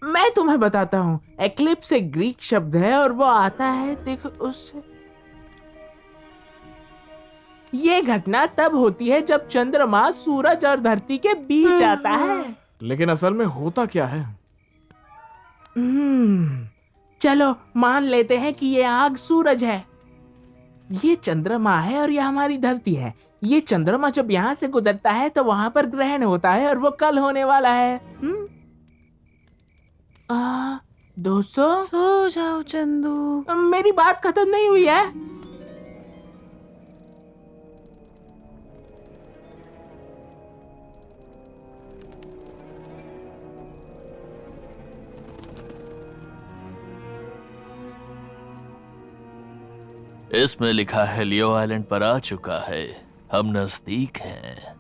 G: मैं तुम्हें बताता हूँ। एक्लिप्स एक ग्रीक शब्द है और वो आता है, देखो उससे। ये घटना तब होती है जब चंद्रमा सूरज और धरती के बीच आता है।
C: लेकिन असल में होता क्या है?
G: चलो मान लेते हैं कि ये आग सूरज है, ये चंद्रमा है और ये हमारी धरती है। ये चंद्रमा जब यहाँ से गुजरता है तो वहां पर ग्रहण होता है और वो कल होने वाला है। दोस्तों,
D: सो जाओ चंदू।
G: मेरी बात खत्म नहीं हुई है।
A: इसमें लिखा है लियो आइलैंड पर आ चुका है, हम नजदीक हैं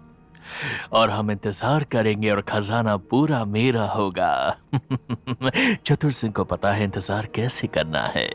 A: और हम इंतजार करेंगे और खजाना पूरा मेरा होगा। चतुर सिंह को पता है इंतजार कैसे करना है।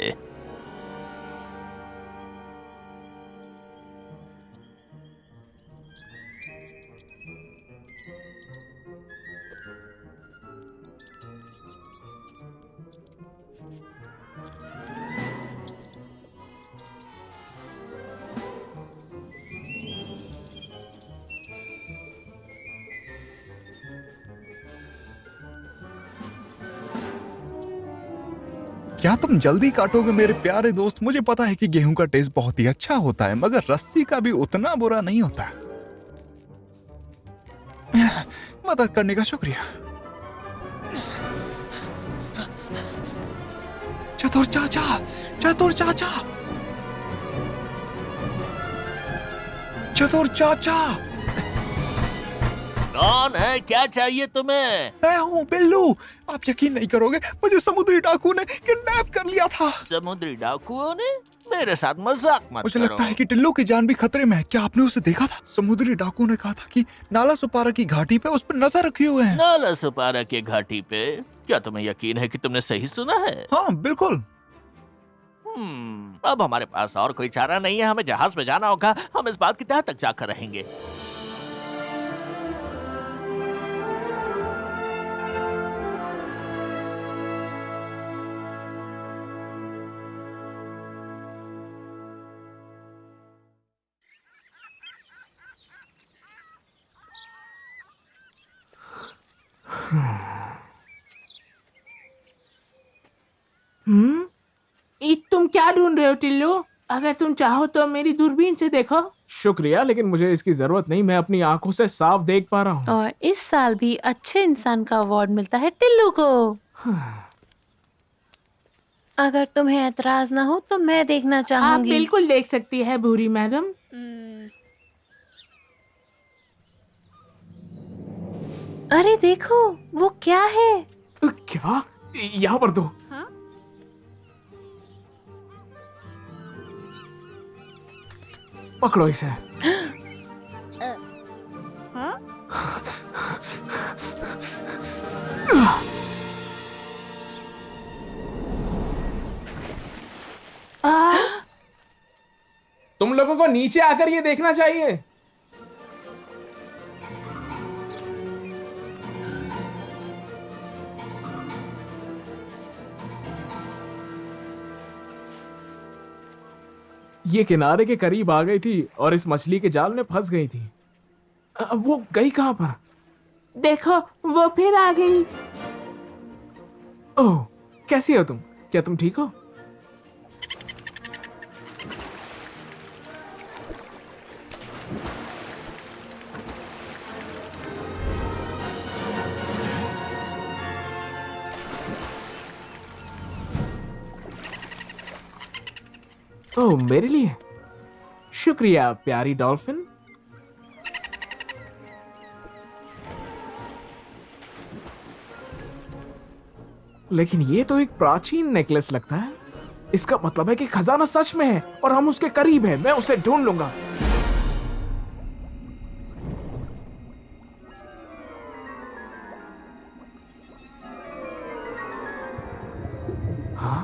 B: क्या तुम जल्दी काटोगे मेरे प्यारे दोस्त? मुझे पता है कि गेहूं का टेस्ट बहुत ही अच्छा होता है, मगर रस्सी का भी उतना बुरा नहीं होता। मदद करने का शुक्रिया। चतुर चाचा, चतुर चाचा, चतुर चाचा।
E: कौन है? क्या चाहिए तुम्हें?
B: मैं हूँ बिल्लू। आप यकीन नहीं करोगे, मुझे समुद्री डाकू ने किडनैप कर लिया था।
E: समुद्री डाकुओं ने? मेरे साथ मजाक मत
B: मुझे
E: करो।
B: लगता है कि टिल्लू की जान भी खतरे में है। क्या आपने उसे देखा था? समुद्री डाकू ने कहा था कि नाला सुपारा की घाटी पे उस पर नजर रखे हुए हैं।
E: नाला सुपारा के घाटी पे? क्या तुम्हें यकीन है कि तुमने सही सुना है?
B: हाँ बिल्कुल।
E: अब हमारे पास और कोई चारा नहीं है, हमें जहाज में जाना होगा। हम इस बात की तह तक जाकर रहेंगे।
G: तुम क्या ढूंढ रहे हो टिल्लू? अगर तुम चाहो तो मेरी दूरबीन से देखो।
C: शुक्रिया, लेकिन मुझे इसकी जरूरत नहीं, मैं अपनी आंखों से साफ देख पा रहा हूँ।
D: और इस साल भी अच्छे इंसान का अवार्ड मिलता है टिल्लू को। अगर तुम्हें ऐतराज ना हो तो मैं देखना
G: आप
D: चाहूंगी।
G: बिल्कुल देख सकती है भूरी मैडम।
D: अरे देखो, वो क्या है?
C: क्या? यहाँ पर दो। पकड़ो इसे। तुम लोगों को नीचे आकर ये देखना चाहिए। ये किनारे के करीब आ गई थी और इस मछली के जाल में फंस गई थी। वो गई कहां पर?
G: देखो, वो फिर आ गई।
C: ओह, कैसी हो तुम? क्या तुम ठीक हो? ओह, मेरे लिए? शुक्रिया प्यारी डॉल्फिन। लेकिन ये तो एक प्राचीन नेकलेस लगता है। इसका मतलब है कि खजाना सच में है और हम उसके करीब हैं। मैं उसे ढूंढ लूंगा। हाँ?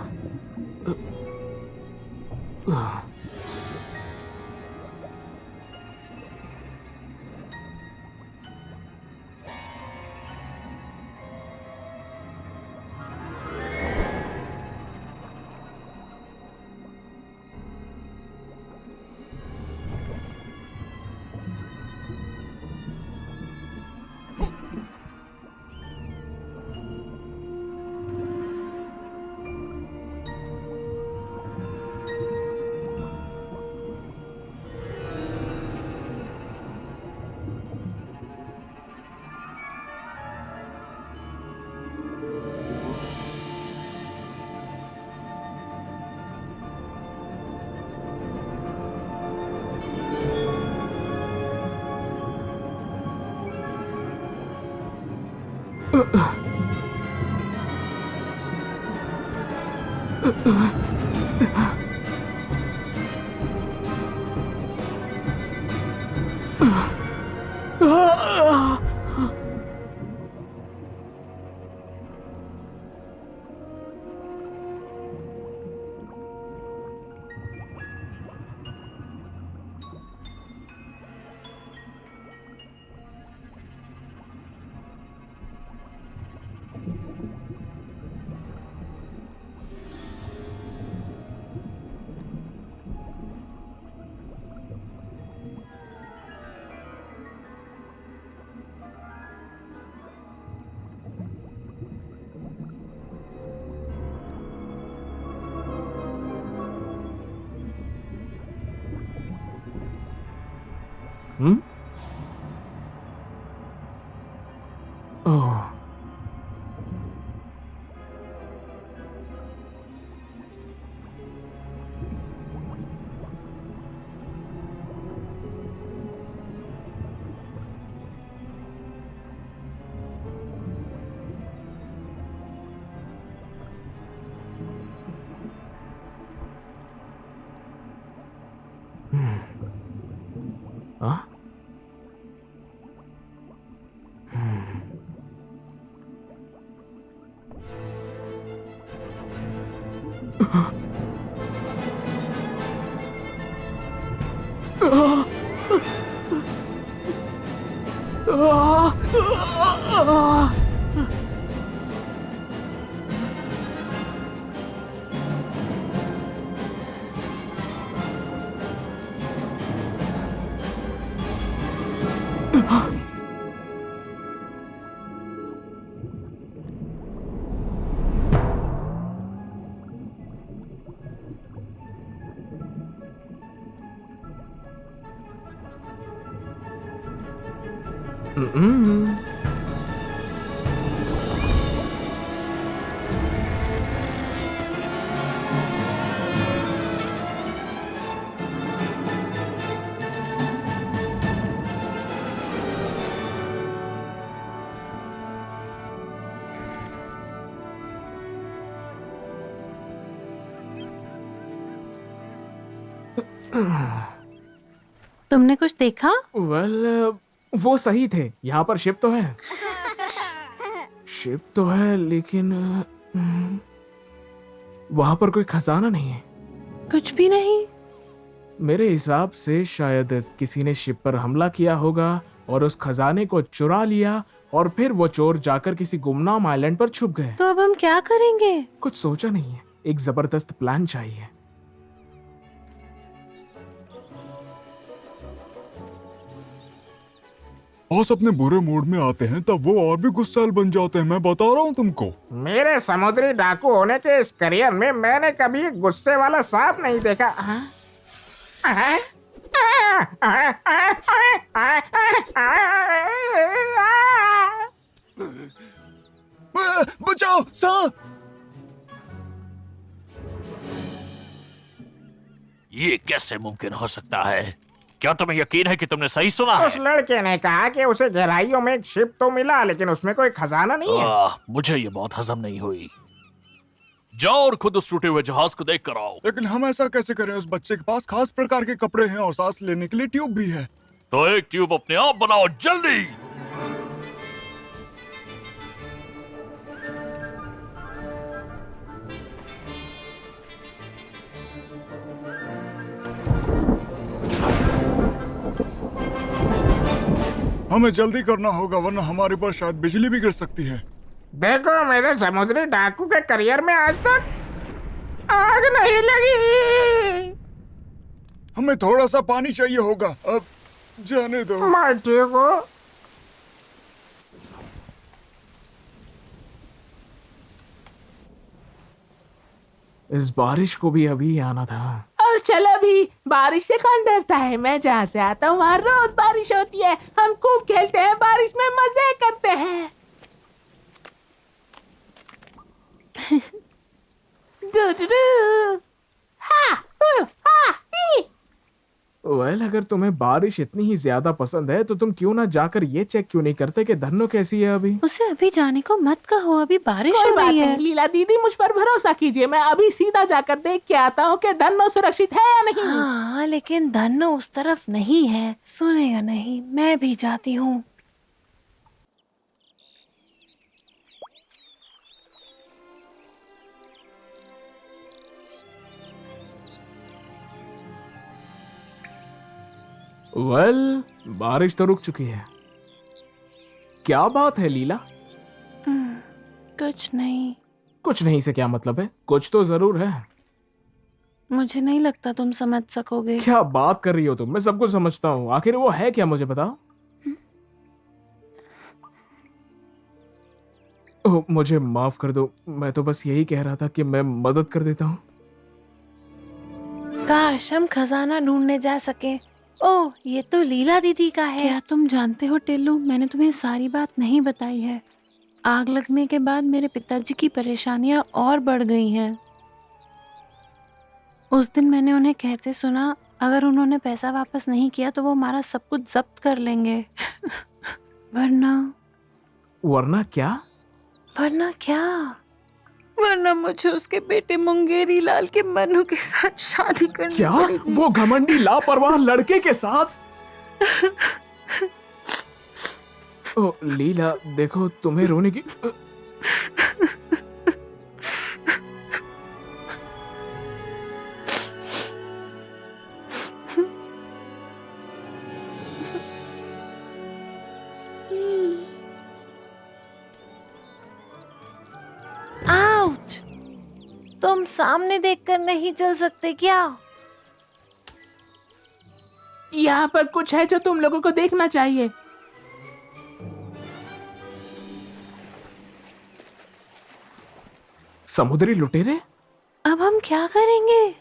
D: तुमने कुछ देखा?
C: वेल, वो सही थे। यहाँ पर शिप तो है, शिप तो है, लेकिन वहां पर कोई खजाना नहीं है।
D: कुछ भी नहीं।
C: मेरे हिसाब से शायद किसी ने शिप पर हमला किया होगा और उस खजाने को चुरा लिया, और फिर वो चोर जाकर किसी गुमनाम आइलैंड पर छुप गए।
D: तो अब हम क्या करेंगे?
C: कुछ सोचा नहीं है, एक जबरदस्त प्लान चाहिए।
B: बॉस अपने बुरे मूड में आते हैं तब वो और भी गुस्सैल बन जाते हैं, मैं बता रहा हूँ तुमको।
H: मेरे समुद्री डाकू होने के इस करियर में मैंने कभी एक गुस्से वाला सांप नहीं देखा।
B: बचाओ सर।
E: ये कैसे मुमकिन हो सकता है? क्या तुम्हें यकीन है कि तुमने सही सुना है?
H: उस लड़के ने कहा कि उसे गहराइयों में एक शिप तो मिला, लेकिन उसमें कोई खजाना नहीं है।
E: मुझे ये बात हजम नहीं हुई। जाओ और खुद उस टूटे हुए जहाज को देख कर आओ।
B: लेकिन हम ऐसा कैसे करें? उस बच्चे के पास खास प्रकार के कपड़े हैं और सांस लेने के लिए ट्यूब भी है।
E: तो एक ट्यूब अपने आप बनाओ, जल्दी।
B: हमें जल्दी करना होगा वरना हमारे पर शायद बिजली भी गिर सकती है।
H: देखो, मेरे समुद्री डाकू के करियर में आज तक आग नहीं लगी।
B: हमें थोड़ा सा पानी चाहिए होगा, अब जाने दो।
H: मैं ठीक हूँ।
C: इस बारिश को भी अभी आना था।
G: और चलो भी, बारिश से कौन डरता है? मैं जहाँ से आता हूँ वहाँ रोज बारिश होती है। हम खूब खेलते हैं, बारिश में मजे करते हैं। Do do do. हा, हा, ही।
C: वेल, अगर तुम्हें बारिश इतनी ही ज्यादा पसंद है तो तुम क्यों ना जाकर ये चेक क्यों नहीं करते कि धन्नो कैसी है अभी?
D: उसे अभी जाने को मत कहो, अभी बारिश
G: कोई
D: हो
G: बात
D: रही
G: नहीं
D: है।
G: लीला दीदी, मुझ पर भरोसा कीजिए। मैं अभी सीधा जाकर देख के आता हूँ कि धन्नो सुरक्षित है या नहीं।
D: हाँ, लेकिन धन्नो उस तरफ नहीं है, सुनेगा नहीं। मैं भी जाती हूँ।
C: वेल, बारिश तो रुक चुकी है। क्या बात है लीला?
D: कुछ नहीं।
C: कुछ नहीं से क्या मतलब है? कुछ तो जरूर है।
D: मुझे नहीं लगता तुम समझ सकोगे।
C: क्या बात कर रही हो तुम? मैं सब कुछ समझता हूँ। आखिर वो है क्या, मुझे बताओ। ओह, मुझे माफ कर दो। मैं तो बस यही कह रहा था कि मैं मदद कर देता हूँ।
D: काश हम खजाना ढूंढने जा सके। ओह, ये तो लीला दीदी का है। क्या तुम जानते हो टिल्लू, मैंने तुम्हें सारी बात नहीं बताई है। आग लगने के बाद मेरे पिताजी की परेशानियां और बढ़ गई हैं। उस दिन मैंने उन्हें कहते सुना, अगर उन्होंने पैसा वापस नहीं किया तो वो हमारा सब कुछ जब्त कर लेंगे।
C: वरना क्या?
D: वरना क्या? वरना मुझे उसके बेटे मुंगेरी लाल के मनु के साथ शादी करनी
C: क्या?
D: पड़ेगी।
C: वो घमंडी लापरवाह लड़के के साथ? ओ लीला, देखो तुम्हें रोने की
D: तुम सामने देखकर नहीं चल सकते क्या?
G: यहाँ पर कुछ है जो तुम लोगों को देखना चाहिए।
C: समुद्री लुटेरे?
D: अब हम क्या करेंगे?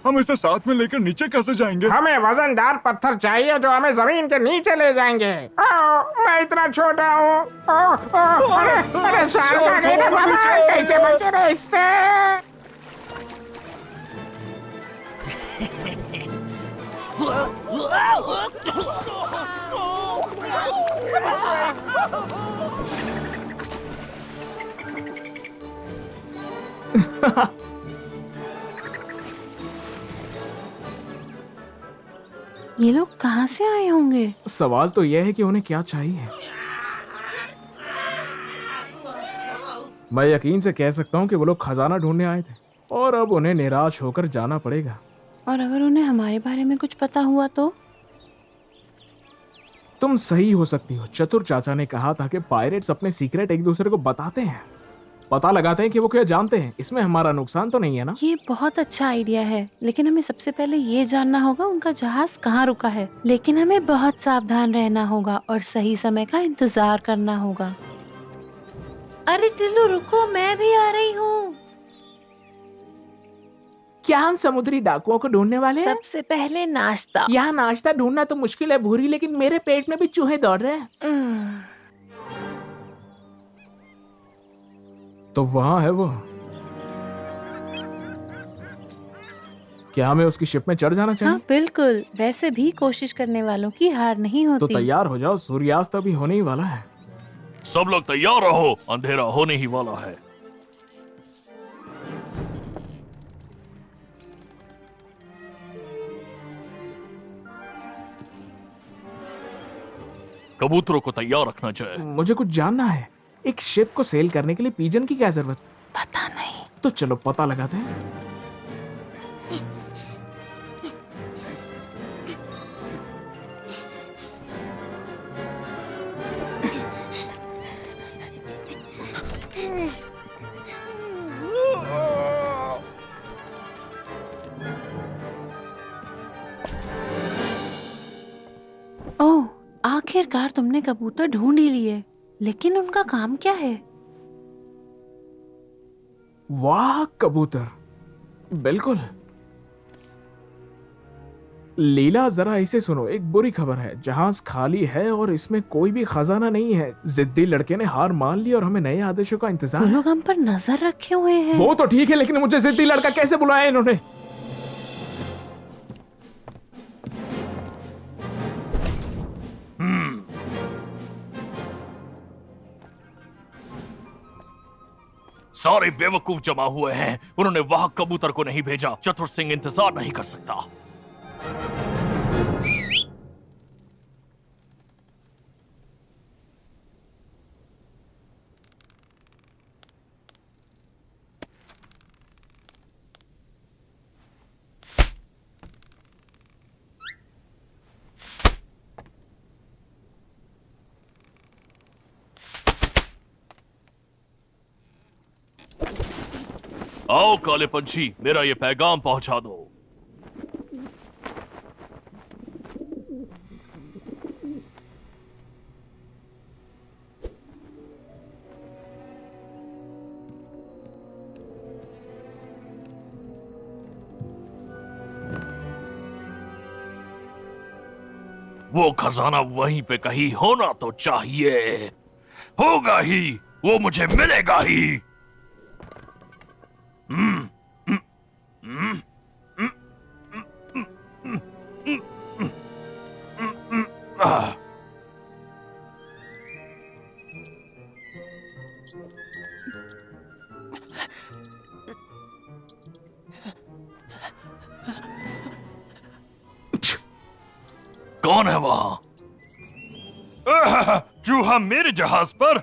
B: हम इसे साथ में लेकर नीचे कैसे जाएंगे?
H: हमें वजनदार पत्थर चाहिए जो हमें जमीन के नीचे ले जाएंगे। मैं इतना छोटा हूँ। अरे शार्क आ गई ना बाबा, कैसे बचे रहे इससे?
D: ये लोग कहाँ से आए होंगे?
C: सवाल तो यह है कि उन्हें क्या चाहिए। मैं यकीन से कह सकता हूँ कि वो लोग खजाना ढूंढने आए थे और अब उन्हें निराश होकर जाना पड़ेगा।
D: और अगर उन्हें हमारे बारे में कुछ पता हुआ तो?
C: तुम सही हो सकती हो। चतुर चाचा ने कहा था कि पायरेट्स अपने सीक्रेट एक दूसरे को बताते हैं, पता लगाते हैं कि वो क्या जानते हैं। इसमें हमारा नुकसान तो नहीं है ना?
D: ये बहुत अच्छा आइडिया है, लेकिन हमें सबसे पहले ये जानना होगा उनका जहाज कहाँ रुका है। लेकिन हमें बहुत सावधान रहना होगा और सही समय का इंतजार करना होगा। अरे टिल्लू रुको, मैं भी आ रही हूँ।
G: क्या हम समुद्री डाकुओं को ढूंढने वाले हैं?
D: सबसे पहले नाश्ता।
G: यहाँ नाश्ता ढूंढना तो मुश्किल है भूरी, लेकिन मेरे पेट में भी चूहे दौड़ रहे हैं।
C: तो वहां है वो। क्या हमें उसकी शिप में चढ़ जाना चाहिए?
D: हाँ बिल्कुल, वैसे भी कोशिश करने वालों की हार नहीं होती।
C: तो तैयार हो जाओ, सूर्यास्त अभी होने ही वाला है।
E: सब लोग तैयार रहो, अंधेरा होने ही वाला है। कबूतरों को तैयार रखना चाहिए।
C: मुझे कुछ जानना है। एक शिप को सेल करने के लिए पिजन की क्या जरूरत?
D: पता नहीं।
C: तो चलो पता लगाते हैं।
D: ओह, आखिरकार तुमने कबूतर ढूंढ ही लिए, लेकिन उनका काम क्या है?
C: वाह कबूतर, बिल्कुल। लीला जरा इसे सुनो, एक बुरी खबर है। जहाज खाली है और इसमें कोई भी खजाना नहीं है। जिद्दी लड़के ने हार मान ली और हमें नए आदेशों का इंतजार
D: वो
C: है।
D: लोग हम पर नजर रखे हुए हैं।
C: वो तो ठीक है, लेकिन मुझे जिद्दी लड़का कैसे बुलाया इन्होंने?
E: सारे बेवकूफ जमा हुए हैं। उन्होंने वहां कबूतर को नहीं भेजा। चतुर सिंह इंतजार नहीं कर सकता। आओ काले पंछी, मेरा ये पैगाम पहुंचा दो। वो खजाना वहीं पे कहीं होना तो चाहिए। होगा ही, वो मुझे मिलेगा ही। कौन है वहां? चूहा मेरे जहाज पर?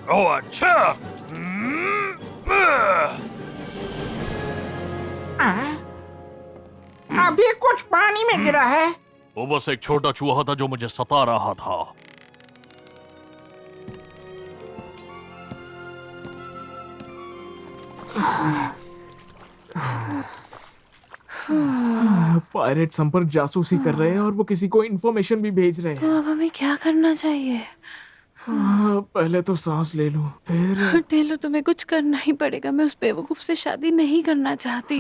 E: ओह अच्छा।
H: अभी कुछ पानी में गिरा है।
E: वो बस एक छोटा चूहा था जो मुझे सता रहा था।
C: पायरेट्स हम पर जासूसी कर रहे हैं और वो किसी को इन्फॉर्मेशन भी भेज रहे हैं।
D: तो अब हमें क्या करना चाहिए?
C: पहले तो सांस ले लो, फिर
D: टेलो, तुम्हें कुछ करना ही पड़ेगा। मैं उस बेवकूफ से शादी नहीं करना चाहती।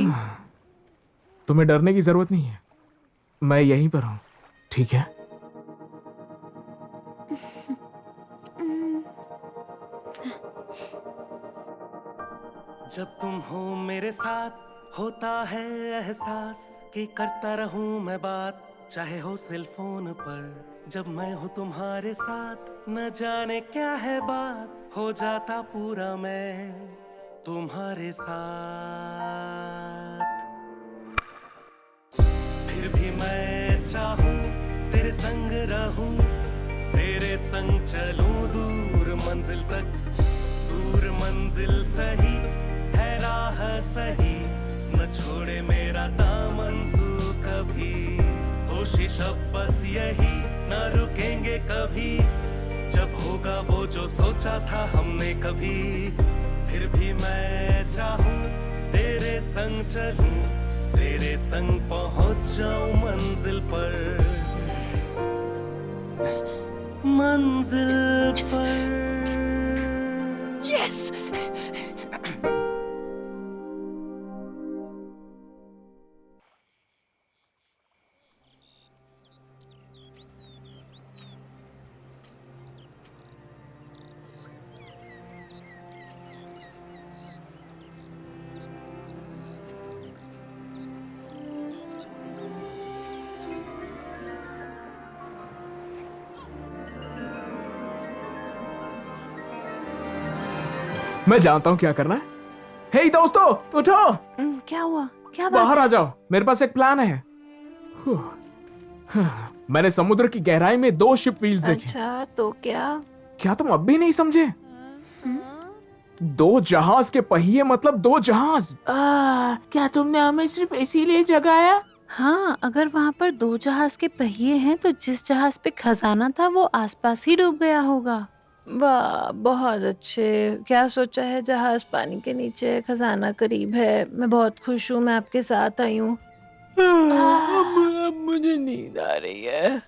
C: तुम्हें डरने की जरूरत नहीं है, मैं यहीं पर हूँ, ठीक है?
I: जब तुम हो मेरे साथ होता है एहसास कि करता रहूं मैं बात, चाहे हो सेल फोन पर। जब मैं हूँ तुम्हारे साथ न जाने क्या है बात, हो जाता पूरा मैं तुम्हारे साथ। फिर भी मैं चाहूं तेरे संग रहूं, तेरे संग चलूं दूर मंजिल तक। दूर मंजिल सही है राह सही, न छोड़े मेरा दामन तू कभी। कोशिश अब बस यही, न रुकेंगे कभी, जब होगा वो जो सोचा था हमने कभी। फिर भी मैं चाहूं तेरे संग चलूं, तेरे संग पहुंच जाऊं मंजिल पर। मंजिल पर।
D: यस!
C: मैं जानता हूँ क्या करना है। हे दोस्तों, उठो,
D: क्या हुआ? क्या बात
C: बाहर
D: है?
C: आ जाओ, मेरे पास एक प्लान है। मैंने समुद्र की गहराई में 2 शिप व्हील्स देखे।
D: अच्छा, तो क्या
C: तुम अब भी नहीं समझे? 2 जहाज के पहिए मतलब 2 जहाज।
G: क्या तुमने हमें सिर्फ इसीलिए जगाया?
D: हाँ, अगर वहाँ पर 2 जहाज के पहिए हैं तो जिस जहाज पे खजाना था वो आसपास ही डूब गया होगा। वाह, बहुत अच्छे। क्या सोचा है? जहाज पानी के नीचे है, खजाना करीब है। मैं बहुत खुश हूँ, मैं आपके साथ आई हूँ। अब मुझे नींद आ रही है।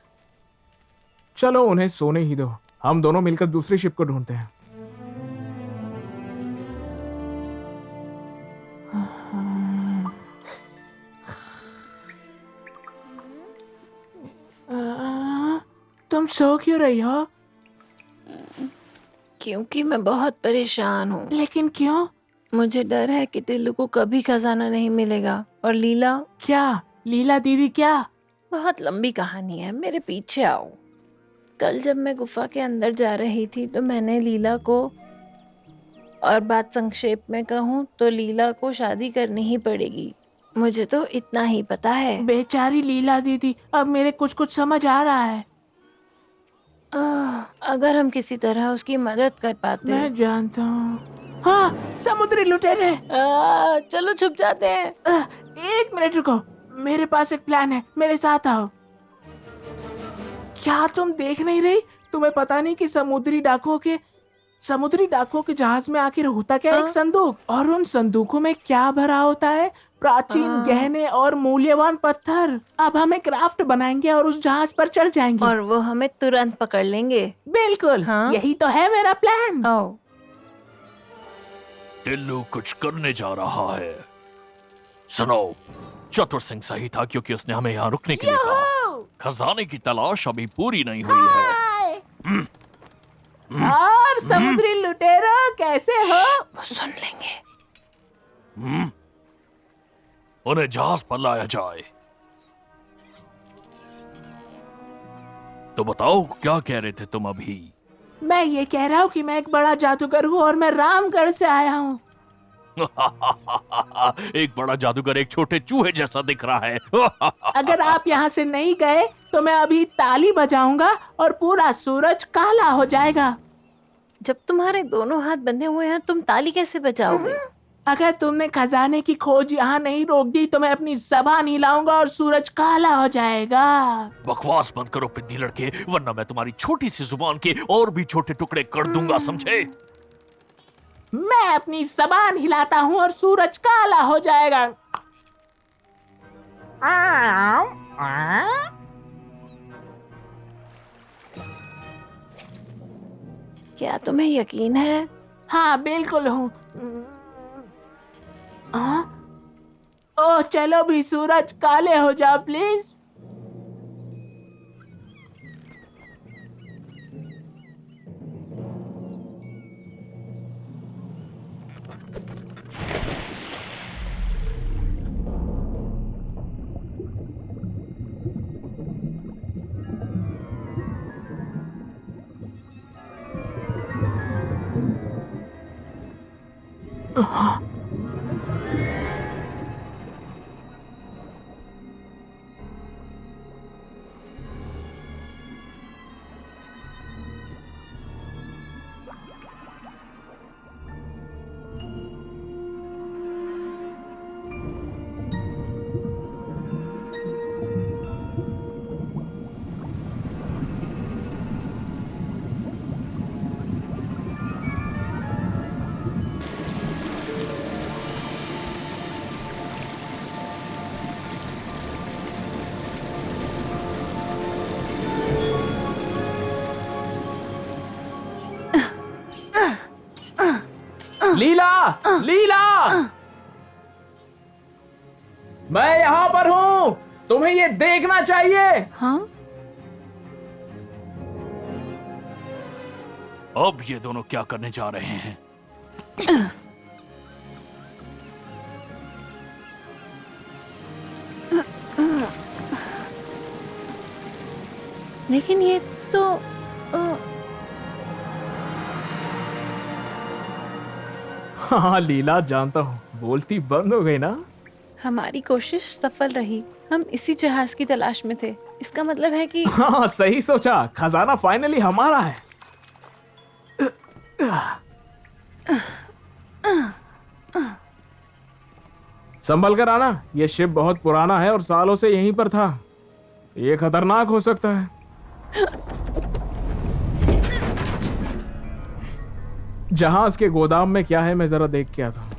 C: चलो उन्हें सोने ही दो, हम दोनों मिलकर दूसरी शिप को ढूंढते हैं।
G: तुम सो क्यों रही हो?
D: क्योंकि मैं बहुत परेशान हूँ।
G: लेकिन क्यों?
D: मुझे डर है कि टिल्लू को कभी खजाना नहीं मिलेगा। और लीला?
G: क्या? लीला दीदी क्या?
D: बहुत लंबी कहानी है, मेरे पीछे आओ। कल जब मैं गुफा के अंदर जा रही थी तो मैंने लीला को, और बात संक्षेप में कहूँ तो लीला को शादी करनी ही पड़ेगी। मुझे तो इतना ही पता है।
G: बेचारी लीला दीदी, अब मेरे कुछ कुछ समझ आ रहा है।
D: अगर हम किसी तरह उसकी मदद कर पाते।
G: मैं जानता हूँ। हाँ, समुद्री लुटेरे।
D: चलो छुप जाते हैं।
G: 1 मिनट रुको, मेरे पास एक प्लान है, मेरे साथ आओ। क्या तुम देख नहीं रही? तुम्हें पता नहीं कि समुद्री डाकुओं के जहाज में आखिर होता क्या? एक संदूक, और उन संदूकों में क्या भरा होता है? प्राचीन गहने और मूल्यवान पत्थर। अब हम एक राफ्ट बनाएंगे और उस जहाज पर चढ़ जाएंगे
D: और वो हमें तुरंत पकड़ लेंगे।
G: बिल्कुल, यही तो है मेरा प्लान।
E: टिल्लू कुछ करने जा रहा है। सुनो, चतुर सिंह सही था क्योंकि उसने हमें यहाँ रुकने के लिए कहा। खजाने की तलाश अभी पूरी नहीं हुई है।
G: और समुद्री लुटेरो कैसे हो?
D: वो सुन लेंगे।
E: उन्हें जहाज पर लाया जाए। तो बताओ क्या कह रहे थे तुम अभी?
G: मैं ये कह रहा हूँ कि मैं एक बड़ा जादूगर हूँ और मैं रामगढ़ से आया हूँ।
E: एक बड़ा जादूगर एक छोटे चूहे जैसा दिख रहा है।
G: अगर आप यहाँ से नहीं गए तो मैं अभी ताली बजाऊंगा और पूरा सूरज काला हो जाएगा।
D: जब तुम्हारे दोनों हाथ बंधे हुए हैं तुम ताली कैसे बजाओगे?
G: अगर तुमने खजाने की खोज यहाँ नहीं रोक दी तो मैं अपनी जबान हिलाऊंगा और सूरज काला हो जाएगा।
E: बकवास बंद करो पिद्दी लड़के, वरना मैं तुम्हारी छोटी सी जुबान के और भी छोटे टुकड़े कर दूंगा, समझे?
G: मैं अपनी जबान हिलाता हूँ और सूरज काला हो जाएगा।
D: क्या तुम्हें यकीन है?
G: हाँ बिल्कुल हूँ। ओ चलो भी सूरज काले हो जाओ प्लीज।
C: लीला, लीला, मैं यहाँ पर हूँ, तुम्हें ये देखना चाहिए।
D: हाँ?
E: अब ये दोनों क्या करने जा रहे हैं?
D: लेकिन ये तो
C: हाँ लीला, जानता हूँ, बोलती बंद हो गई ना।
D: हमारी कोशिश सफल रही। हम इसी जहाज की तलाश में थे। इसका मतलब है कि
C: हाँ सही सोचा, खजाना फाइनली हमारा है। संभल कर आना, ये शिप बहुत पुराना है और सालों से यहीं पर था। ये खतरनाक हो सकता है। जहाज के गोदाम में क्या है मैं जरा देख के आता हूं।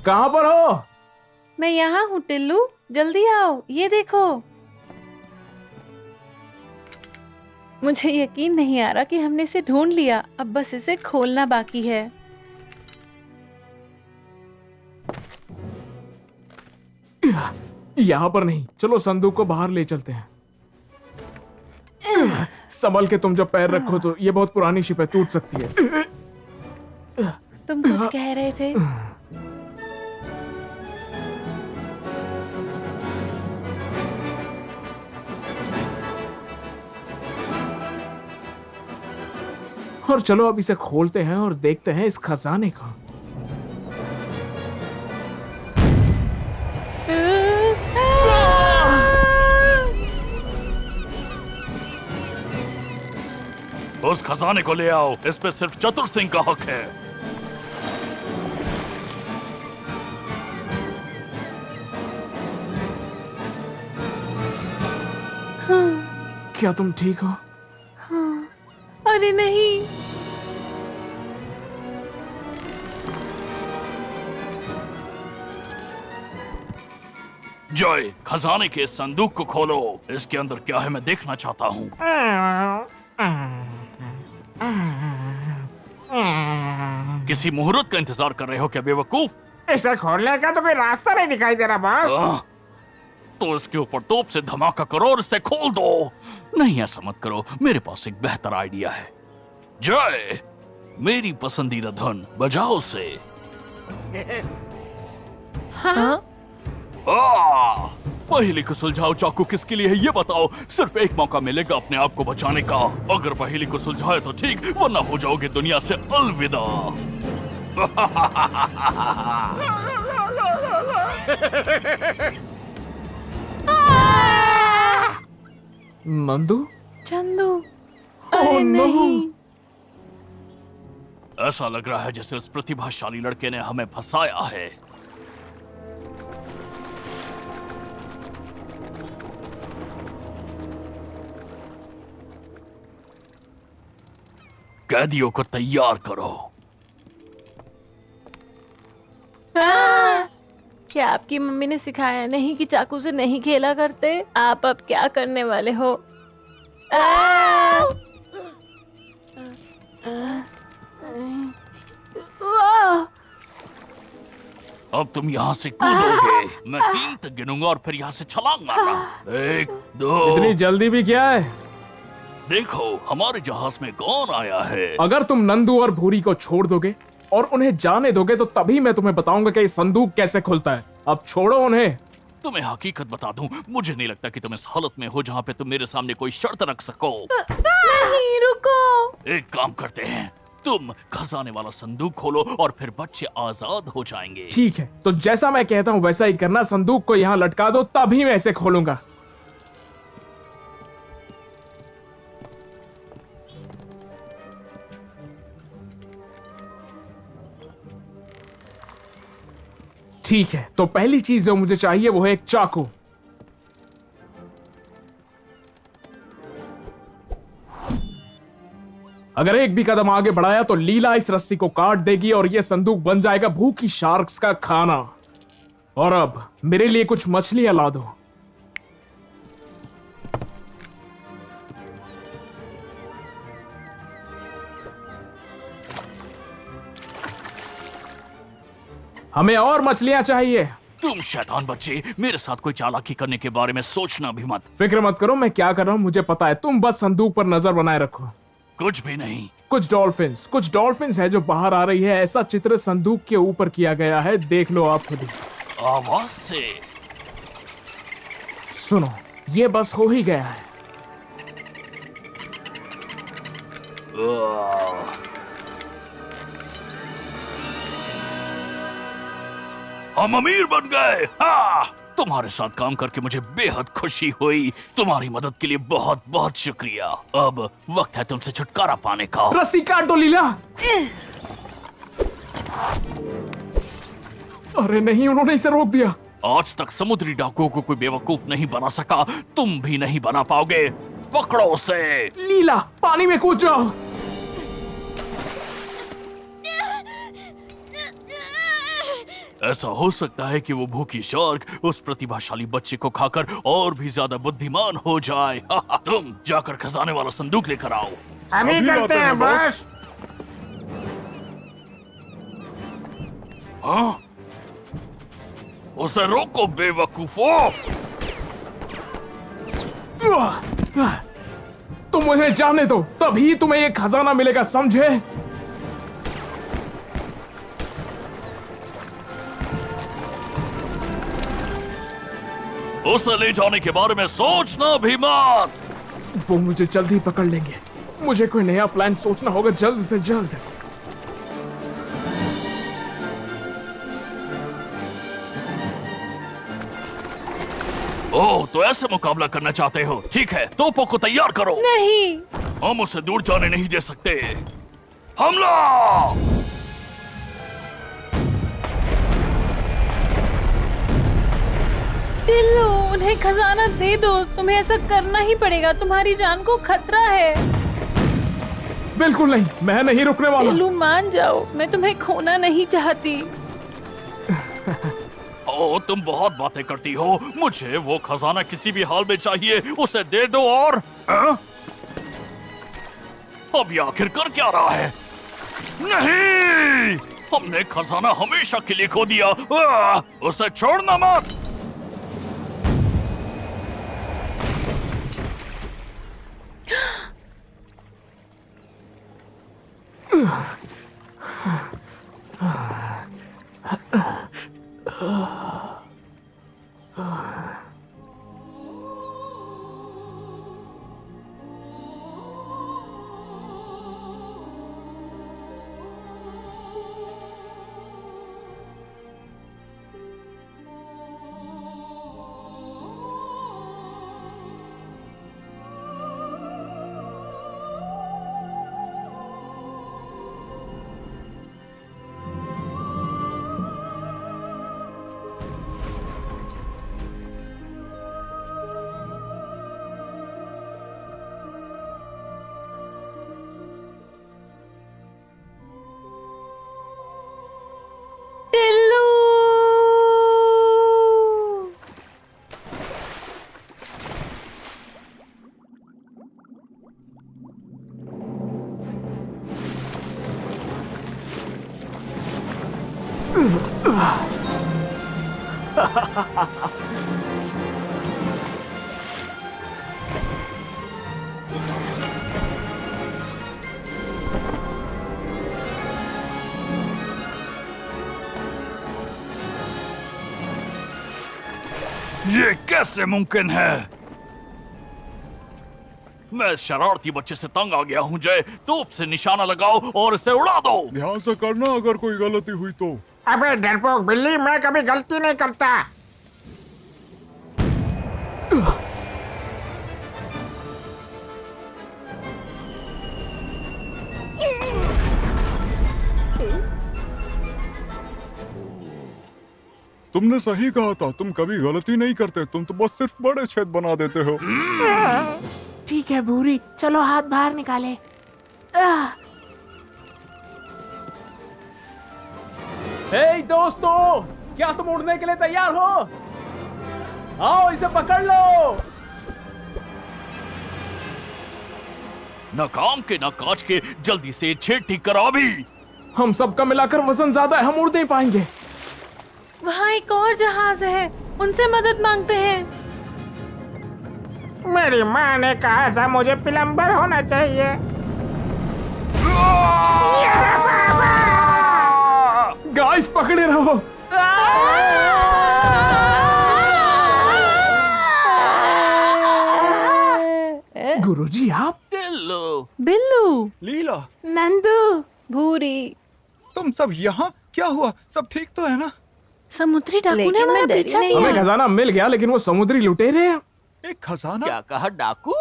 C: कहां पर हो?
D: मैं यहाँ हूँ टिल्लू, जल्दी आओ, ये देखो। मुझे यकीन नहीं आ रहा कि हमने इसे ढूंढ लिया। अब बस इसे खोलना बाकी है।
C: यहाँ पर नहीं, चलो संदूक को बाहर ले चलते हैं। संभल के तुम जब पैर रखो तो ये बहुत पुरानी शिप है, टूट सकती है।
D: तुम कुछ कह रहे थे?
C: और चलो अब इसे खोलते हैं और देखते हैं इस खजाने को।
E: उस खजाने को ले आओ, इस पे सिर्फ चतुर सिंह का हक है।
C: क्या तुम ठीक हो?
D: हाँ। अरे नहीं।
E: जॉय, खजाने के संदूक को खोलो। इसके अंदर क्या है मैं देखना चाहता हूँ। किसी मुहूर्त का इंतजार कर रहे हो क्या बेवकूफ?
H: इसे खोलने का तो कोई रास्ता नहीं दिखाई दे रहा बॉस।
E: तो इसके ऊपर तोप से धमाका करो और इसे खोल दो। नहीं, ऐसा मत करो, मेरे पास एक बेहतर आइडिया है। जय, मेरी पसंदीदा धुन बजाओ से।
D: हाँ?
A: पहेली को सुलझाओ। चाकू किसके लिए है ये बताओ। सिर्फ एक मौका मिलेगा अपने आप को बचाने का। अगर पहेली को सुलझाए तो ठीक, वरना हो जाओगे दुनिया से अलविदा।
C: नंदू?
D: चंदू, अरे
C: no!
D: नहीं।
A: ऐसा लग रहा है जैसे उस प्रतिभाशाली लड़के ने हमें फंसाया है। कैदियों को तैयार करो।
D: क्या आपकी मम्मी ने सिखाया नहीं कि चाकू से नहीं खेला करते? आप अब क्या करने वाले हो?
A: अब तुम यहाँ से कूदोगे। मैं 3 तक गिनूंगा और फिर यहाँ से छलांग मारना। 1, 2।
C: इतनी जल्दी भी क्या है?
A: देखो, हमारे जहाज में कौन आया है।
C: अगर तुम नंदू और भूरी को छोड़ दोगे और उन्हें जाने दोगे तो तभी मैं तुम्हें बताऊंगा कि ये संदूक कैसे खुलता है। अब छोड़ो उन्हें।
A: तुम्हें हकीकत बता दूं, मुझे नहीं लगता कि तुम इस हालत में हो जहाँ पे तुम मेरे सामने कोई शर्त रख सको।
D: नहीं, रुको।
A: एक काम करते हैं, तुम खजाने वाला संदूक खोलो और फिर बच्चे आजाद हो जाएंगे।
C: ठीक है, तो जैसा मैं कहता हूँ वैसा ही करना। संदूक को यहाँ लटका दो, तभी मैं इसे खोलूंगा। ठीक है, तो पहली चीज जो मुझे चाहिए वो है एक चाकू। अगर एक भी कदम आगे बढ़ाया तो लीला इस रस्सी को काट देगी और यह संदूक बन जाएगा भूखी शार्क्स का खाना। और अब मेरे लिए कुछ मछलियां ला दो। हमें और मछलियां चाहिए।
A: तुम शैतान बच्चे, मेरे साथ कोई चालाकी करने के बारे में सोचना भी मत।
C: फिक्र मत करो, मैं क्या कर रहा हूं मुझे पता है। तुम बस संदूक पर नजर बनाए रखो।
A: कुछ भी नहीं।
C: कुछ डॉल्फिन्स है जो बाहर आ रही है। ऐसा चित्र संदूक के ऊपर किया गया है, देख लो आप खुद ही।
A: आवाज से
C: सुनो, ये बस हो ही गया है।
A: हम अमीर बन गए। हाँ, तुम्हारे साथ काम करके मुझे बेहद खुशी हुई। तुम्हारी मदद के लिए बहुत बहुत शुक्रिया। अब वक्त है तुमसे छुटकारा पाने का।
C: रस्सी काट दो लीला। अरे नहीं, उन्होंने इसे रोक दिया।
A: आज तक समुद्री डाकुओं को कोई बेवकूफ नहीं बना सका, तुम भी नहीं बना पाओगे। पकड़ो उसे।
C: लीला, पानी में कूद जाओ।
A: ऐसा हो सकता है कि वो भूखी शार्क उस प्रतिभाशाली बच्चे को खाकर और भी ज्यादा बुद्धिमान हो जाए। तुम जाकर खजाने वाला संदूक लेकर आओ।
H: अभी करते हैं बॉस।
A: हाँ? उसे रोको बेवकूफो।
C: तुम मुझे जाने दो, तभी तुम्हें ये खजाना मिलेगा, समझे?
A: उसे ले जाने के बारे में सोचना भी मत।
C: वो मुझे जल्द ही पकड़ लेंगे। मुझे कोई नया प्लान सोचना होगा जल्द से जल्द।
A: ओह, तो ऐसे मुकाबला करना चाहते हो? ठीक है, तोपों को तैयार करो।
D: नहीं।
A: हम उसे दूर जाने नहीं दे सकते। हमला!
D: टिल्लू, उन्हें खजाना दे दो। तुम्हें ऐसा करना ही पड़ेगा, तुम्हारी जान को खतरा है।
C: बिल्कुल नहीं, मैं नहीं रुकने वाला।
D: टिल्लू, मान जाओ, मैं तुम्हें खोना नहीं चाहती।
A: ओह, तुम बहुत बातें करती हो। मुझे वो खजाना किसी भी हाल में चाहिए। उसे दे दो। और अब ये आखिर कर क्या रहा है? नहीं! नहीं, हमने खजाना हमेशा के लिए खो दिया। उसे छोड़ना मत।
D: टिल्लू।
A: ये कैसे मुमकिन है? मैं इस शरारती बच्चे से तंग आ गया हूँ। जय, तोप से निशाना लगाओ और इसे उड़ा दो।
B: ध्यान से करना, अगर कोई गलती हुई तो।
H: अबे डरपोक बिल्ली, मैं कभी गलती नहीं करता।
B: तुमने सही कहा था, तुम कभी गलती नहीं करते, तुम तो बस सिर्फ बड़े छेद बना देते हो।
G: ठीक है भूरी, चलो हाथ बाहर निकाले।
C: हे दोस्तों, क्या तुम उड़ने के लिए तैयार हो? आओ इसे पकड़ लो।
A: न काम के न काज के, जल्दी से छेद ठीक करो अभी।
C: हम सबका मिलाकर वजन ज्यादा है, हम उड़ नहीं पाएंगे।
D: वहाँ एक और जहाज है, उनसे मदद मांगते हैं।
H: मेरी माँ ने कहा था मुझे प्लम्बर होना चाहिए।
C: गाइस पकड़े रहो। गुरुजी आप?
A: टिल्लू,
D: बिल्लू,
B: लीला,
G: नंदू,
D: भूरी,
B: तुम सब यहाँ? क्या हुआ? सब ठीक तो है ना?
D: समुद्री डाकू ने
F: लेकिन मैं
D: हमारा
F: डरी
D: पीछा
F: नहीं।
C: हमें
D: किया।
C: खजाना मिल गया, लेकिन वो समुद्री लुटेरे हैं।
B: एक खजाना?
A: क्या कहा डाकू?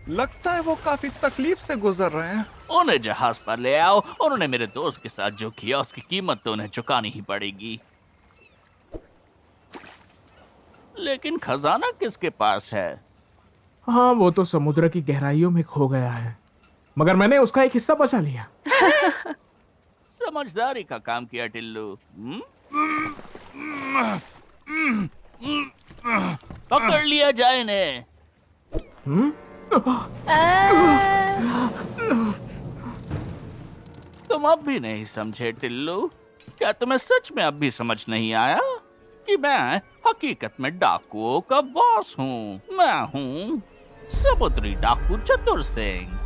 B: लगता है वो काफी तकलीफ से गुजर रहे हैं।
A: उन्हें जहाज पर ले आओ। उन्होंने मेरे दोस्त के साथ जो किया उसकी कीमत तो उन्हें चुकानी ही पड़ेगी। लेकिन खजाना किसके पास है?
C: हाँ, वो तो समुद्र की गहराइयों में खो गया है, मगर मैंने उसका एक हिस्सा बचा लिया।
A: समझदारी का काम किया टिल्लू। पकड़ लिया जाए ने। तुम अब भी नहीं समझे टिल्लू? क्या तुम्हें सच में अब भी समझ नहीं आया कि मैं हकीकत में डाकुओं का बॉस हूँ? मैं हूँ समुद्री डाकू चतुर सिंह।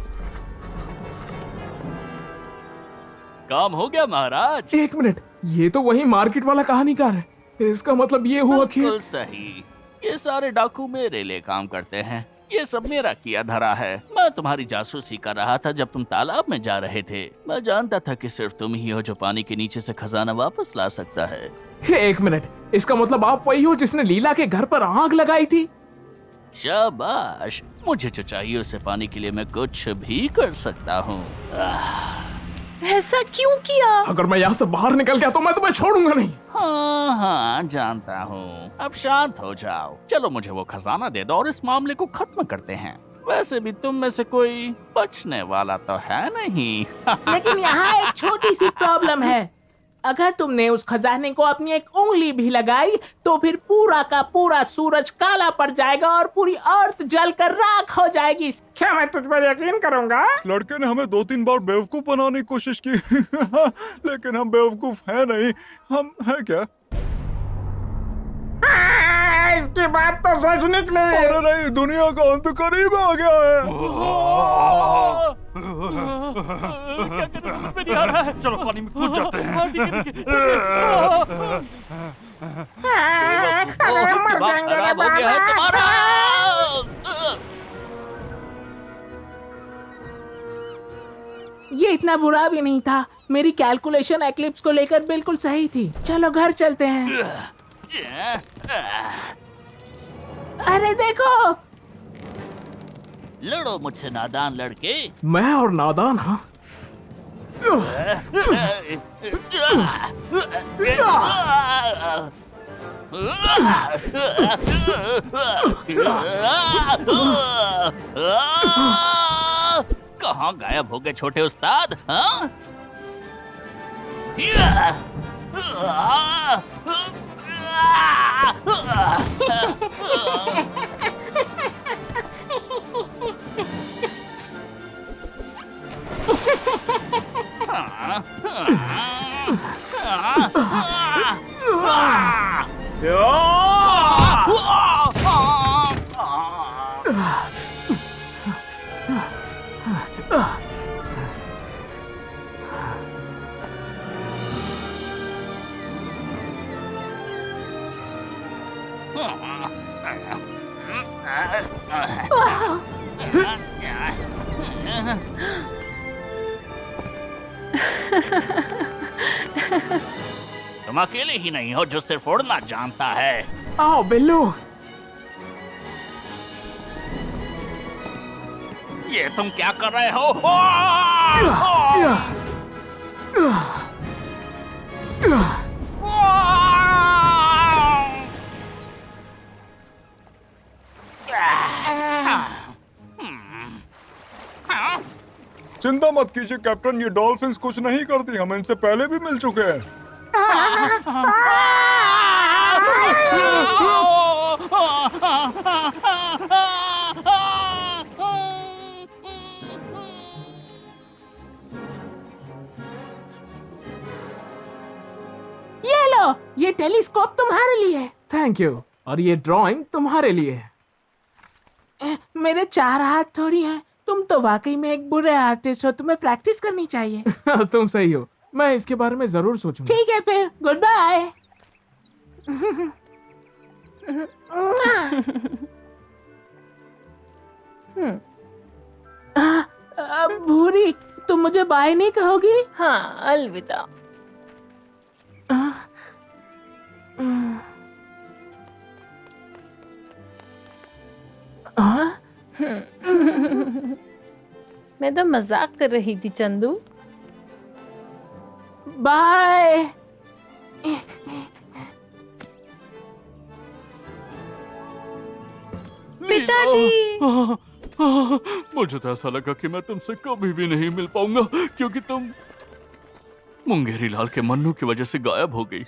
A: काम हो गया महाराज।
C: एक मिनट, ये तो वही मार्केट वाला कहानीकार है। इसका मतलब ये हुआ कि
A: बिल्कुल सही। ये सारे डाकू मेरे लिए काम करते हैं। ये सब मेरा किया धरा है। मैं तुम्हारी जासूसी कर रहा था जब तुम तालाब में जा रहे थे। मैं जानता था कि सिर्फ तुम ही हो जो पानी के नीचे से खजाना वापस ला सकता है।
C: एक मिनट, इसका मतलब आप वही हो जिसने लीला के घर पर आग लगाई थी?
A: शाबाश, मुझे जो चाहिए उसे पाने के लिए मैं कुछ भी कर सकता हूँ।
D: ऐसा क्यों किया?
C: अगर मैं यहाँ से बाहर निकल गया तो मैं तुम्हें छोड़ूंगा नहीं।
A: हाँ हाँ जानता हूँ। अब शांत हो जाओ। चलो मुझे वो खजाना दे दो और इस मामले को खत्म करते हैं। वैसे भी तुम में से कोई बचने वाला तो है नहीं।
G: लेकिन यहाँ एक छोटी सी प्रॉब्लम है। अगर तुमने उस खजाने को अपनी एक उंगली भी लगाई तो फिर पूरा का पूरा सूरज काला पड़ जाएगा और पूरी अर्थ जलकर राख हो जाएगी।
H: क्या मैं तुझ पर यकीन करूंगा?
B: इस लड़के ने हमें 2-3 बार बेवकूफ बनाने की कोशिश की लेकिन हम बेवकूफ हैं नहीं, हम हैं क्या?
H: इसकी बात तो सच निकली।
B: अरे नहीं, दुनिया का अंत करीब आ गया है।
A: क्या करें, समझ में नहीं आ रहा है। चलो पानी में कूद जाते हैं।
H: मर जाएंगे रे बाबा।
G: ये इतना बुरा भी नहीं था। मेरी कैलकुलेशन एक्लिप्स को लेकर बिल्कुल सही थी। चलो घर चलते हैं। अरे देखो,
E: लड़ो मुझसे नादान लड़के।
C: मैं और नादान? हाँ,
E: कहाँ गायब हो गए छोटे उस्ताद? हाँ? तुम अकेले ही नहीं हो जो सिर्फ उड़ना जानता है।
C: आओ बिल्लू।
E: ये तुम क्या कर रहे हो?
B: चिंता मत कीजिए कैप्टन, ये डॉल्फिन्स कुछ नहीं करती, हम इनसे पहले भी मिल चुके हैं।
G: ये लो, ये टेलीस्कोप तुम्हारे लिए है।
C: Thank you. और ये ड्राइंग तुम्हारे लिए है।
G: मेरे 4 हाथ थोड़ी हैं। तुम तो वाकई में एक बुरे आर्टिस्ट हो, तुम्हें प्रैक्टिस करनी चाहिए।
C: तुम सही हो, मैं इसके बारे में जरूर सोचूंगा।
G: ठीक है फिर, गुड बाय। भूरी, तुम मुझे बाय नहीं कहोगी?
F: हाँ, अलविदा। मैं तो मजाक कर रही थी चंदू।
G: बाय।
D: पिताजी।
A: मुझे तो ऐसा लगा कि मैं तुमसे कभी भी नहीं मिल पाऊंगा क्योंकि तुम मुंगेरी लाल के मन्नू की वजह से गायब हो गई।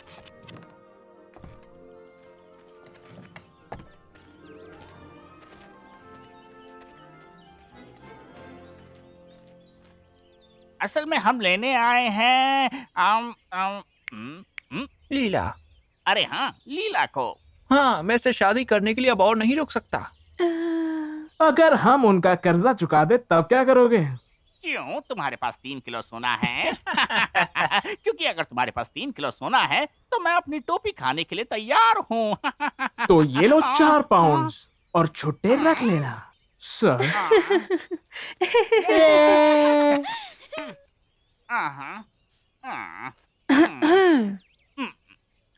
E: असल में हम लेने आए हैं
J: लीला।
E: अरे हाँ, लीला को।
J: हाँ, मैं इसे शादी करने के लिए अब और नहीं रुक सकता।
C: अगर हम उनका कर्जा चुका दे तब क्या करोगे?
E: क्यों, तुम्हारे पास 3 किलो सोना है? क्योंकि अगर तुम्हारे पास 3 किलो सोना है तो मैं अपनी टोपी खाने के लिए तैयार हूँ।
C: तो ये लो 4 पाउंड और छुट्टे रख लेना सर।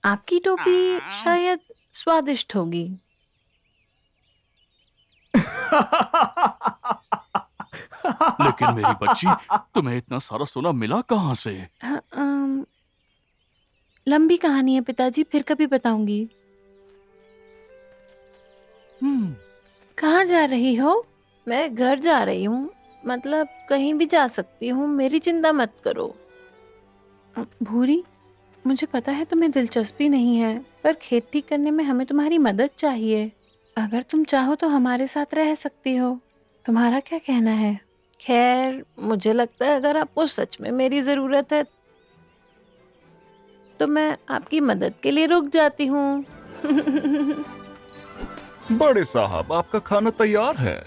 D: आपकी टोपी शायद स्वादिष्ट होगी।
A: लेकिन मेरी बच्ची, तुम्हें इतना सारा सोना मिला कहाँ से?
D: लंबी कहानी है पिताजी, फिर कभी बताऊंगी। कहाँ जा रही हो?
F: मैं घर जा रही हूँ, मतलब कहीं भी जा सकती हूँ, मेरी चिंता मत करो।
D: भूरी, मुझे पता है तुम्हें दिलचस्पी नहीं है, पर खेत ठीक करने में हमें तुम्हारी मदद चाहिए। अगर तुम चाहो तो हमारे साथ रह सकती हो। तुम्हारा क्या कहना है? खैर, मुझे लगता है अगर आपको सच में मेरी ज़रूरत है तो मैं आपकी मदद के लिए रुक जाती हूँ।
B: बड़े साहब, आपका खाना तैयार है।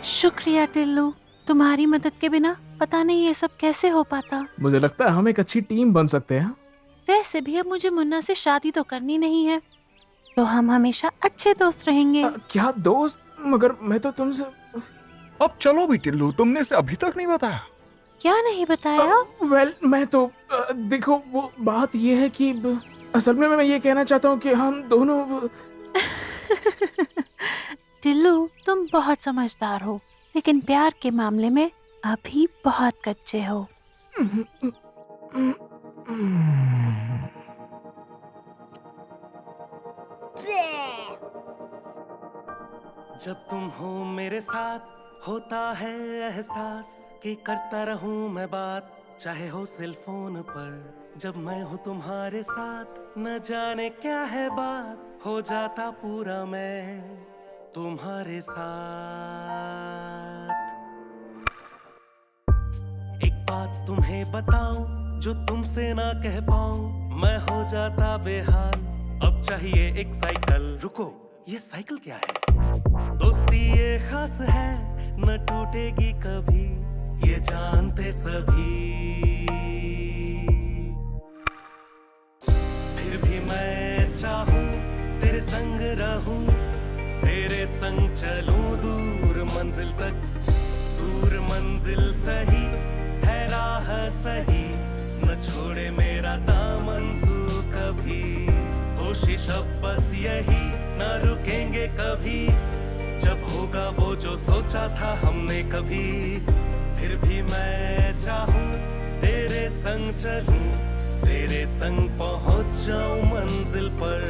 D: शुक्रिया टिल्लू, तुम्हारी मदद के बिना पता नहीं ये सब कैसे हो पाता।
C: मुझे लगता है हम एक अच्छी टीम बन सकते हैं।
D: वैसे भी अब मुझे मुन्ना से शादी तो करनी नहीं है, तो हम हमेशा अच्छे दोस्त रहेंगे।
C: क्या दोस्त? मगर मैं तो तुमसे
B: अब चलो भी टिल्लू, तुमने इसे अभी तक नहीं बताया।
D: क्या नहीं बताया?
C: वेल, मैं तो देखो, वो बात ये है कि असल में मैं ये कहना चाहता हूँ कि हम दोनों
D: टिल्लू, तुम बहुत समझदार हो, लेकिन प्यार के मामले में अभी बहुत कच्चे हो।
I: जब तुम हो मेरे साथ होता है एहसास कि करता रहूं मैं बात, चाहे हो सेल फोन पर। जब मैं हूँ तुम्हारे साथ न जाने क्या है बात, हो जाता पूरा मैं तुम्हारे साथ। एक बात तुम्हें बताऊं जो तुमसे ना कह पाऊं, मैं हो जाता बेहाल। अब चाहिए एक साइकिल। रुको, ये साइकिल क्या है? दोस्ती ये खास है, न टूटेगी कभी, ये जानते सभी। फिर भी मैं चाहूं तेरे संग रहूं, तेरे संग चलूं दूर मंजिल तक। दूर मंजिल सही है राह सही, न छोड़े मेरा दामन तू कभी। कोशिश अब बस यही, न रुकेंगे कभी, जब होगा वो जो सोचा था हमने कभी। फिर भी मैं चाहूं तेरे संग चलूं, तेरे संग पहुंच जाऊं मंजिल पर।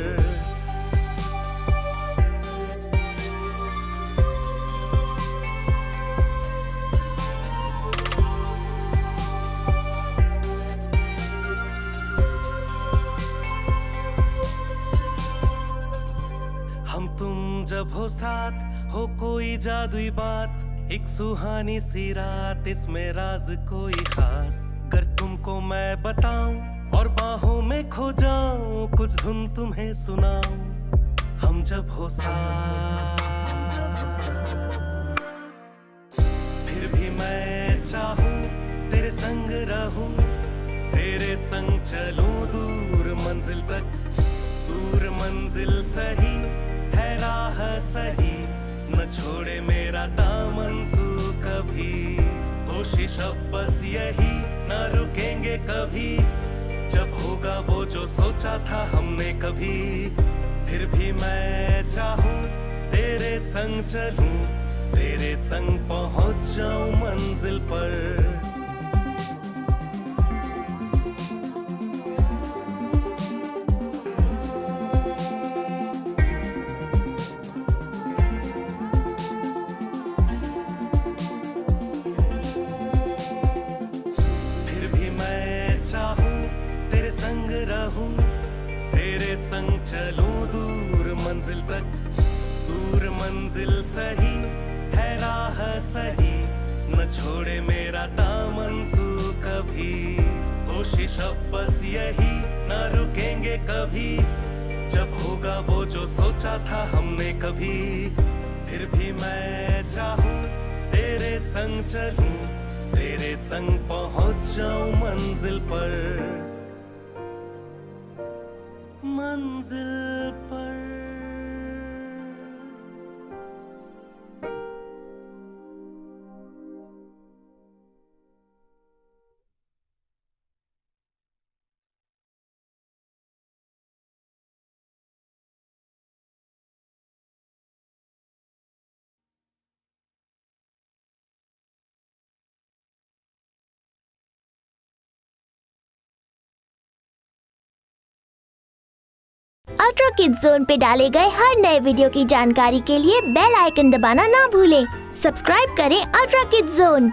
I: हम तुम जब हो साथ, हो कोई जादुई बात, एक सुहानी सी रात, इसमें राज कोई खास। अगर तुमको मैं बताऊं और बाहों में खो जाऊं, कुछ धुन तुम्हें सुनाऊं, हम जब हो साथ। फिर भी मैं चाहूं तेरे संग रहूं, तेरे संग चलूं दूर मंजिल तक। दूर मंजिल सही है राह सही, न छोड़े मेरा दामन तू कभी। कोशिश अब बस यही, न रुकेंगे कभी, जब होगा वो जो सोचा था हमने कभी। फिर भी मैं चाहूं तेरे संग चलूं, तेरे संग पहुंच जाऊं मंजिल पर। फिर भी मैं चाहूं तेरे संग रहूं, तेरे संग चलूं दूर मंजिल तक। दूर मंजिल सही है राह सही, न छोड़े मेरा दामन तू कभी। कोशिश अब बस यही, न रुकेंगे कभी, जब होगा वो जो सोचा था हमने कभी। फिर भी मैं चाहूं तेरे संग चलूं, तेरे संग पहुंच जाऊं मंजिल पर। मंजिल पर।
K: अल्ट्रा किड्स जोन पे डाले गए हर नए वीडियो की जानकारी के लिए बेल आइकन दबाना ना भूलें। सब्सक्राइब करें अल्ट्रा किड्स जोन।